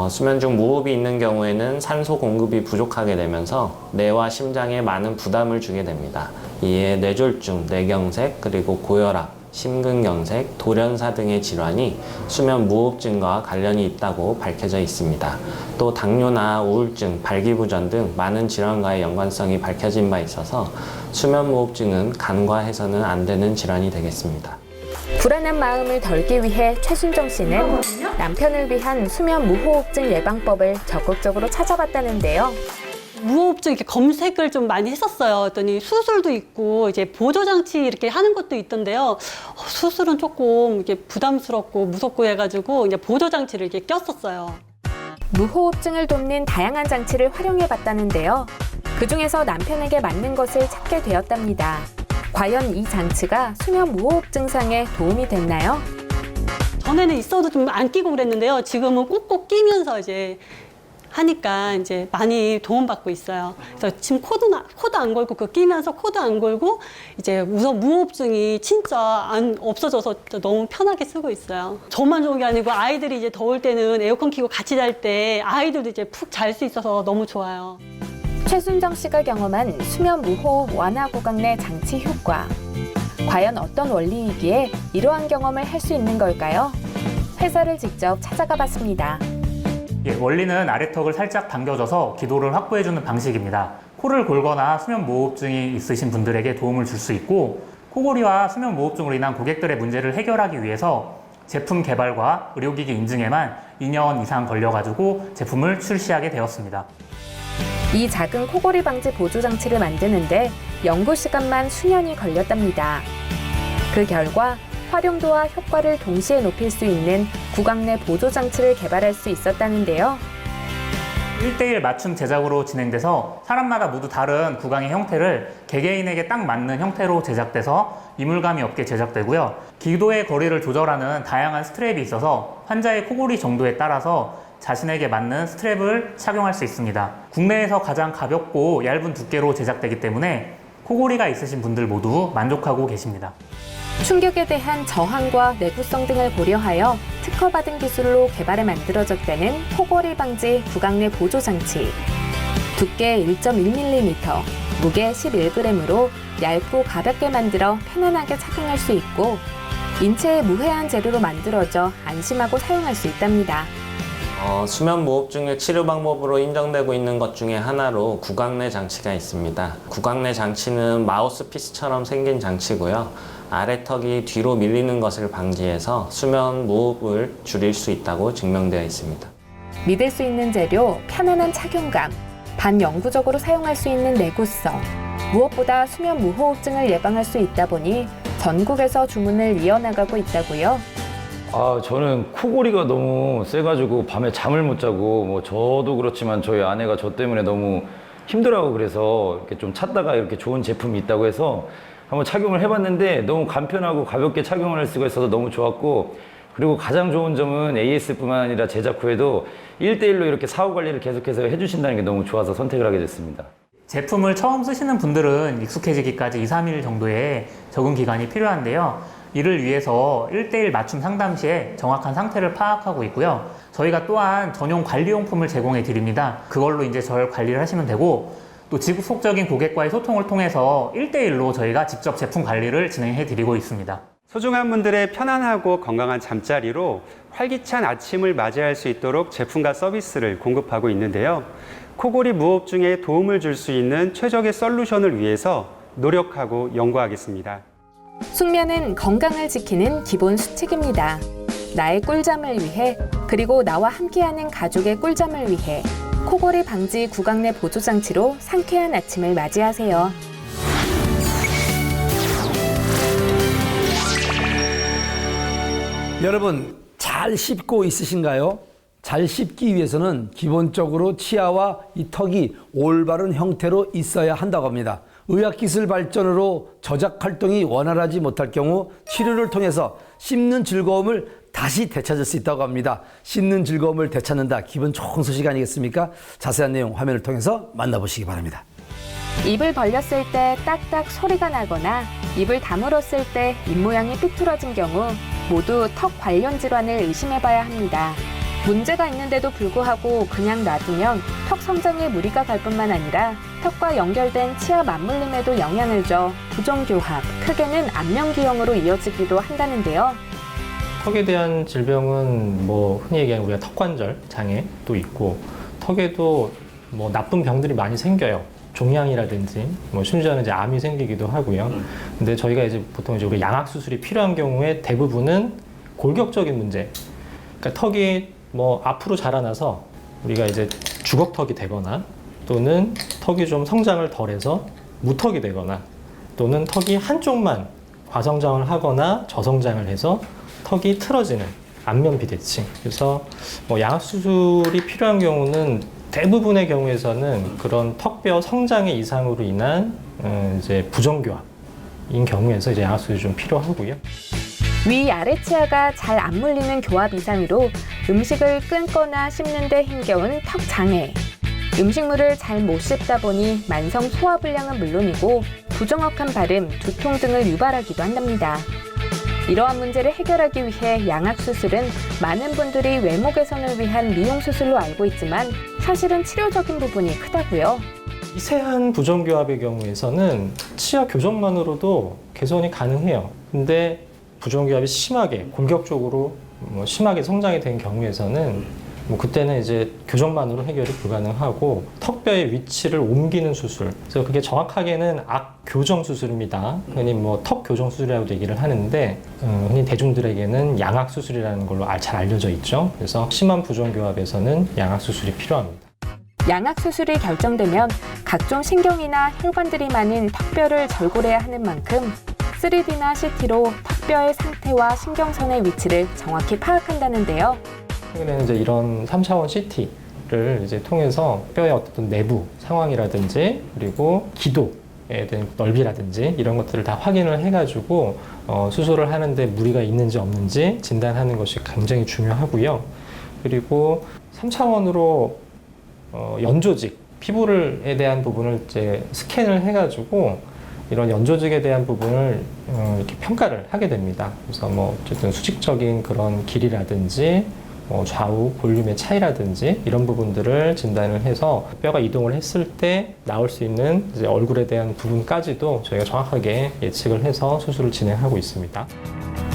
수면 중 무호흡이 있는 경우에는 산소 공급이 부족하게 되면서 뇌와 심장에 많은 부담을 주게 됩니다. 이에 뇌졸중, 뇌경색, 그리고 고혈압, 심근경색, 돌연사 등의 질환이 수면 무호흡증과 관련이 있다고 밝혀져 있습니다. 또 당뇨나 우울증, 발기부전 등 많은 질환과의 연관성이 밝혀진 바 있어서 수면 무호흡증은 간과해서는 안 되는 질환이 되겠습니다. 불안한 마음을 덜기 위해 최순정 씨는 남편을 위한 수면 무호흡증 예방법을 적극적으로 찾아봤다는데요. 무호흡증 이렇게 검색을 좀 많이 했었어요. 그랬더니 수술도 있고 이제 보조장치 이렇게 하는 것도 있던데요. 수술은 조금 이렇게 부담스럽고 무섭고 해가지고 이제 보조장치를 이렇게 꼈었어요. 무호흡증을 돕는 다양한 장치를 활용해 봤다는데요. 그중에서 남편에게 맞는 것을 찾게 되었답니다. 과연 이 장치가 수면 무호흡 증상에 도움이 됐나요? 전에는 있어도 좀 안 끼고 그랬는데요. 지금은 꼭꼭 끼면서 이제 하니까 이제 많이 도움받고 있어요. 그래서 지금 코도 안 걸고 그 끼면서 코도 안 걸고 이제 우선 무호흡증이 진짜 없어져서 너무 편하게 쓰고 있어요. 저만 좋은 게 아니고 아이들이 이제 더울 때는 에어컨 켜고 같이 잘 때 아이들도 이제 푹 잘 수 있어서 너무 좋아요. 최순정 씨가 경험한 수면 무호흡 완화 구강 내 장치 효과. 과연 어떤 원리이기에 이러한 경험을 할 수 있는 걸까요? 회사를 직접 찾아가 봤습니다. 원리는 아래턱을 살짝 당겨줘서 기도를 확보해주는 방식입니다. 코를 골거나 수면 무호흡증이 있으신 분들에게 도움을 줄 수 있고 코골이와 수면 무호흡증으로 인한 고객들의 문제를 해결하기 위해서 제품 개발과 의료기기 인증에만 2년 이상 걸려가지고 제품을 출시하게 되었습니다. 이 작은 코골이 방지 보조 장치를 만드는데 연구 시간만 수년이 걸렸답니다. 그 결과 활용도와 효과를 동시에 높일 수 있는 구강 내 보조 장치를 개발할 수 있었다는데요. 1대1 맞춤 제작으로 진행돼서 사람마다 모두 다른 구강의 형태를 개개인에게 딱 맞는 형태로 제작돼서 이물감이 없게 제작되고요. 기도의 거리를 조절하는 다양한 스트랩이 있어서 환자의 코골이 정도에 따라서 자신에게 맞는 스트랩을 착용할 수 있습니다. 국내에서 가장 가볍고 얇은 두께로 제작되기 때문에 코골이가 있으신 분들 모두 만족하고 계십니다. 충격에 대한 저항과 내구성 등을 고려하여 특허받은 기술로 개발해 만들어졌다는 코골이 방지 구강 내 보조 장치. 두께 1.1mm, 무게 11g으로 얇고 가볍게 만들어 편안하게 착용할 수 있고 인체에 무해한 재료로 만들어져 안심하고 사용할 수 있답니다. 수면 무호흡증의 치료 방법으로 인정되고 있는 것 중에 하나로 구강내 장치가 있습니다. 구강내 장치는 마우스피스처럼 생긴 장치고요. 아래턱이 뒤로 밀리는 것을 방지해서 수면 무호흡을 줄일 수 있다고 증명되어 있습니다. 믿을 수 있는 재료, 편안한 착용감, 반영구적으로 사용할 수 있는 내구성, 무엇보다 수면 무호흡증을 예방할 수 있다 보니 전국에서 주문을 이어나가고 있다고요. 저는 코골이가 너무 세가지고 밤에 잠을 못 자고 뭐 저도 그렇지만 저희 아내가 저 때문에 너무 힘들어하고 그래서 이렇게 좀 찾다가 이렇게 좋은 제품이 있다고 해서 한번 착용을 해봤는데 너무 간편하고 가볍게 착용을 할 수가 있어서 너무 좋았고 그리고 가장 좋은 점은 AS뿐만 아니라 제작 후에도 1대1로 이렇게 사후 관리를 계속해서 해주신다는 게 너무 좋아서 선택을 하게 됐습니다. 제품을 처음 쓰시는 분들은 익숙해지기까지 2, 3일 정도의 적응 기간이 필요한데요. 이를 위해서 1대1 맞춤 상담 시에 정확한 상태를 파악하고 있고요. 저희가 또한 전용 관리용품을 제공해 드립니다. 그걸로 이제 절 관리를 하시면 되고 또 지속적인 고객과의 소통을 통해서 1대1로 저희가 직접 제품 관리를 진행해 드리고 있습니다. 소중한 분들의 편안하고 건강한 잠자리로 활기찬 아침을 맞이할 수 있도록 제품과 서비스를 공급하고 있는데요. 코골이 무호흡증에 도움을 줄 수 있는 최적의 솔루션을 위해서 노력하고 연구하겠습니다. 숙면은 건강을 지키는 기본 수칙입니다. 나의 꿀잠을 위해 그리고 나와 함께하는 가족의 꿀잠을 위해 코골이 방지 구강 내 보조 장치로 상쾌한 아침을 맞이하세요. 여러분 잘 씹고 있으신가요? 잘 씹기 위해서는 기본적으로 치아와 이 턱이 올바른 형태로 있어야 한다고 합니다. 의학기술 발전으로 저작 활동이 원활하지 못할 경우 치료를 통해서 씹는 즐거움을 다시 되찾을 수 있다고 합니다. 씹는 즐거움을 되찾는다. 기분 좋은 소식 아니겠습니까? 자세한 내용 화면을 통해서 만나보시기 바랍니다. 입을 벌렸을 때 딱딱 소리가 나거나 입을 다물었을 때 입모양이 삐뚤어진 경우 모두 턱 관련 질환을 의심해봐야 합니다. 문제가 있는데도 불구하고 그냥 놔두면 턱 성장에 무리가 갈 뿐만 아니라 턱과 연결된 치아 맞물림에도 영향을 줘 부정교합, 크게는 안면기형으로 이어지기도 한다는데요. 턱에 대한 질병은 뭐 흔히 얘기하는 우리가 턱관절 장애도 있고 턱에도 뭐 나쁜 병들이 많이 생겨요. 종양이라든지 뭐 심지어는 이제 암이 생기기도 하고요. 근데 저희가 이제 보통 이제 우리 양악 수술이 필요한 경우에 대부분은 골격적인 문제. 그러니까 턱이 뭐 앞으로 자라나서 우리가 이제 주걱턱이 되거나 또는 턱이 좀 성장을 덜해서 무턱이 되거나 또는 턱이 한쪽만 과성장을 하거나 저성장을 해서 턱이 틀어지는 안면 비대칭. 그래서 양악 수술이 필요한 경우는 대부분의 경우에서는 그런 턱뼈 성장의 이상으로 인한 이제 부정교합인 경우에서 이제 양악 수술이 좀 필요하고요. 위 아래 치아가 잘 안 물리는 교합 이상으로 음식을 끊거나 씹는 데 힘겨운 턱 장애. 음식물을 잘 못 씹다 보니 만성 소화불량은 물론이고 부정확한 발음, 두통 등을 유발하기도 한답니다. 이러한 문제를 해결하기 위해 양악 수술은 많은 분들이 외모 개선을 위한 미용 수술로 알고 있지만 사실은 치료적인 부분이 크다고요. 미세한 부정교합의 경우에서는 치아 교정만으로도 개선이 가능해요. 근데 부정교합이 심하게 공격적으로 심하게 성장이 된 경우에서는 그때는 이제 교정만으로 해결이 불가능하고 턱뼈의 위치를 옮기는 수술. 그래서 그게 정확하게는 악교정 수술입니다. 흔히 턱 교정 수술이라고도 얘기를 하는데 흔히 대중들에게는 양악 수술이라는 걸로 잘 알려져 있죠. 그래서 심한 부정교합에서는 양악 수술이 필요합니다. 양악 수술이 결정되면 각종 신경이나 혈관들이 많은 턱뼈를 절골해야 하는 만큼 3D나 CT로 턱뼈의 상태와 신경선의 위치를 정확히 파악한다는데요. 최근에는 이제 이런 3차원 CT를 이제 통해서 뼈의 어떤 내부 상황이라든지 그리고 기도에 대한 넓이라든지 이런 것들을 다 확인을 해가지고 수술을 하는데 무리가 있는지 없는지 진단하는 것이 굉장히 중요하고요. 그리고 3차원으로 연조직, 피부에 대한 부분을 이제 스캔을 해가지고 이런 연조직에 대한 부분을 이렇게 평가를 하게 됩니다. 그래서 어쨌든 수직적인 그런 길이라든지 좌우 볼륨의 차이라든지 이런 부분들을 진단을 해서 뼈가 이동을 했을 때 나올 수 있는 이제 얼굴에 대한 부분까지도 저희가 정확하게 예측을 해서 수술을 진행하고 있습니다.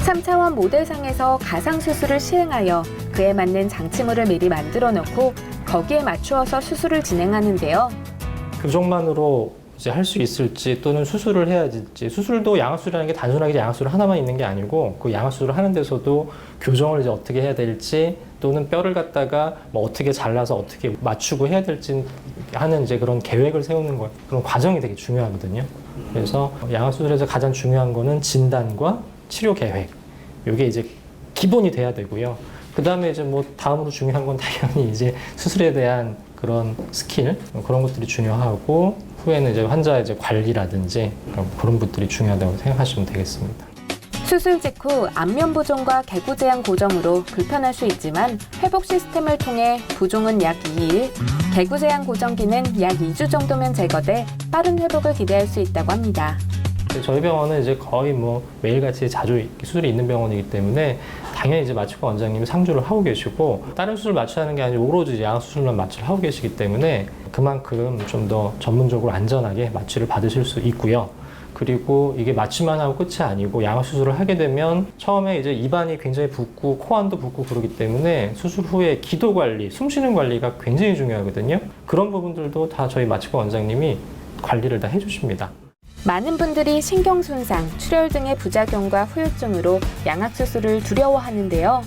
3차원 모델상에서 가상 수술을 시행하여 그에 맞는 장치물을 미리 만들어 놓고 거기에 맞추어서 수술을 진행하는데요. 교정만으로 이제 할 수 있을지 또는 수술을 해야 될지, 수술도 양악수술이라는 게 단순하게 양악수술 하나만 있는 게 아니고 그 양악수술을 하는 데서도 교정을 이제 어떻게 해야 될지 또는 뼈를 갖다가 어떻게 잘라서 어떻게 맞추고 해야 될지 하는 이제 그런 계획을 세우는 것, 그런 과정이 되게 중요하거든요. 그래서 양악수술에서 가장 중요한 거는 진단과 치료 계획. 이게 이제 기본이 돼야 되고요. 그 다음에 이제 다음으로 중요한 건 당연히 이제 수술에 대한 그런 스킬, 그런 것들이 중요하고 후에는 이제 환자의 이제 관리라든지 그런 것들이 중요하다고 생각하시면 되겠습니다. 수술 직후 안면 부종과 개구 제한 고정으로 불편할 수 있지만 회복 시스템을 통해 부종은 약 2일, 개구 제한 고정기는 약 2주 정도면 제거돼 빠른 회복을 기대할 수 있다고 합니다. 저희 병원은 이제 거의 매일같이 자주 수술이 있는 병원이기 때문에 당연히 이제 마취과 원장님이 상주를 하고 계시고 다른 수술 마취하는 게 아니라 오로지 양악 수술만 마취를 하고 계시기 때문에 그만큼 좀 더 전문적으로 안전하게 마취를 받으실 수 있고요. 그리고 이게 마취만 하고 끝이 아니고 양악 수술을 하게 되면 처음에 이제 입안이 굉장히 붓고 코안도 붓고 그러기 때문에 수술 후에 기도 관리, 숨 쉬는 관리가 굉장히 중요하거든요. 그런 부분들도 다 저희 마취과 원장님이 관리를 다 해주십니다. 많은 분들이 신경 손상, 출혈 등의 부작용과 후유증으로 양악 수술을 두려워하는데요.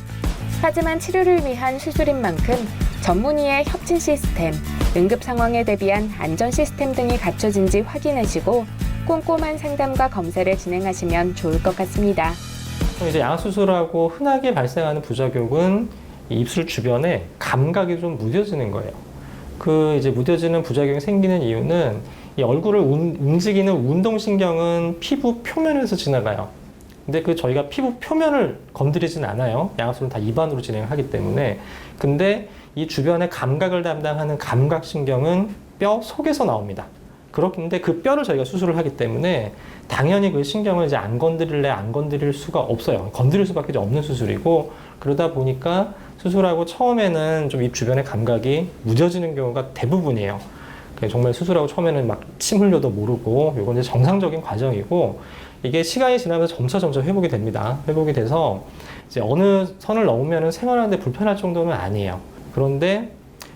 하지만 치료를 위한 수술인 만큼 전문의의 협진 시스템, 응급 상황에 대비한 안전 시스템 등이 갖춰진지 확인하시고 꼼꼼한 상담과 검사를 진행하시면 좋을 것 같습니다. 이제 양악 수술하고 흔하게 발생하는 부작용은 입술 주변에 감각이 좀 무뎌지는 거예요. 그 이제 무뎌지는 부작용이 생기는 이유는 이 얼굴을 움직이는 운동신경은 피부 표면에서 지나가요. 근데 저희가 피부 표면을 건드리진 않아요. 양악수술은 다 입안으로 진행하기 때문에. 근데 이 주변의 감각을 담당하는 감각신경은 뼈 속에서 나옵니다. 그렇긴데 그 뼈를 저희가 수술을 하기 때문에 당연히 그 신경을 이제 안 건드릴 수가 없어요. 건드릴 수밖에 없는 수술이고 그러다 보니까 수술하고 처음에는 좀 입 주변의 감각이 무뎌지는 경우가 대부분이에요. 정말 수술하고 처음에는 막 침 흘려도 모르고 이건 이제 정상적인 과정이고 이게 시간이 지나면서 점차 회복이 됩니다. 회복이 돼서 이제 어느 선을 넘으면 생활하는데 불편할 정도는 아니에요. 그런데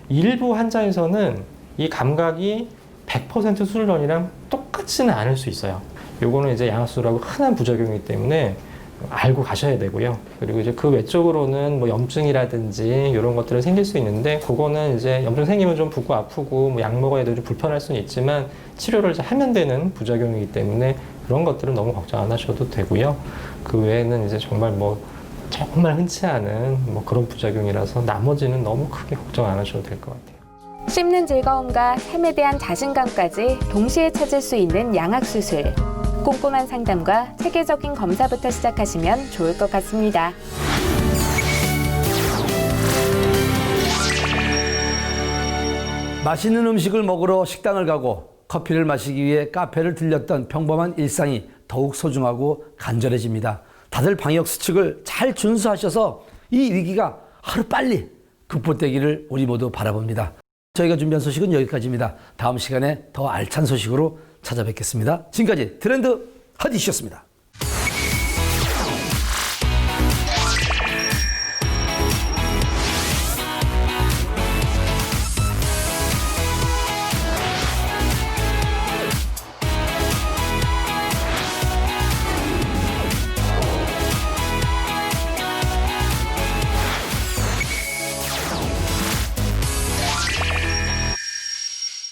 일부 환자에서는 이 감각이 100% 수술 전이랑 똑같지는 않을 수 있어요. 요거는 이제 양악 수술하고 흔한 부작용이기 때문에 알고 가셔야 되고요. 그리고 이제 그 외적으로는 뭐 염증이라든지 이런 것들이 생길 수 있는데 그거는 이제 염증 생기면 좀 붓고 아프고 뭐 약 먹어야 되고 좀 불편할 수는 있지만 치료를 이제 하면 되는 부작용이기 때문에 그런 것들은 너무 걱정 안 하셔도 되고요. 그 외에는 이제 정말 흔치 않은 뭐 그런 부작용이라서 나머지는 너무 크게 걱정 안 하셔도 될 것 같아요. 씹는 즐거움과 삶에 대한 자신감까지 동시에 찾을 수 있는 양악수술. 꼼꼼한 상담과 체계적인 검사부터 시작하시면 좋을 것 같습니다. 맛있는 음식을 먹으러 식당을 가고 커피를 마시기 위해 카페를 들렸던 평범한 일상이 더욱 소중하고 간절해집니다. 다들 방역 수칙을 잘 준수하셔서 이 위기가 하루빨리 극복되기를 우리 모두 바라봅니다. 저희가 준비한 소식은 여기까지입니다. 다음 시간에 더 알찬 소식으로 찾아뵙겠습니다. 지금까지 트렌드 핫 이슈였습니다.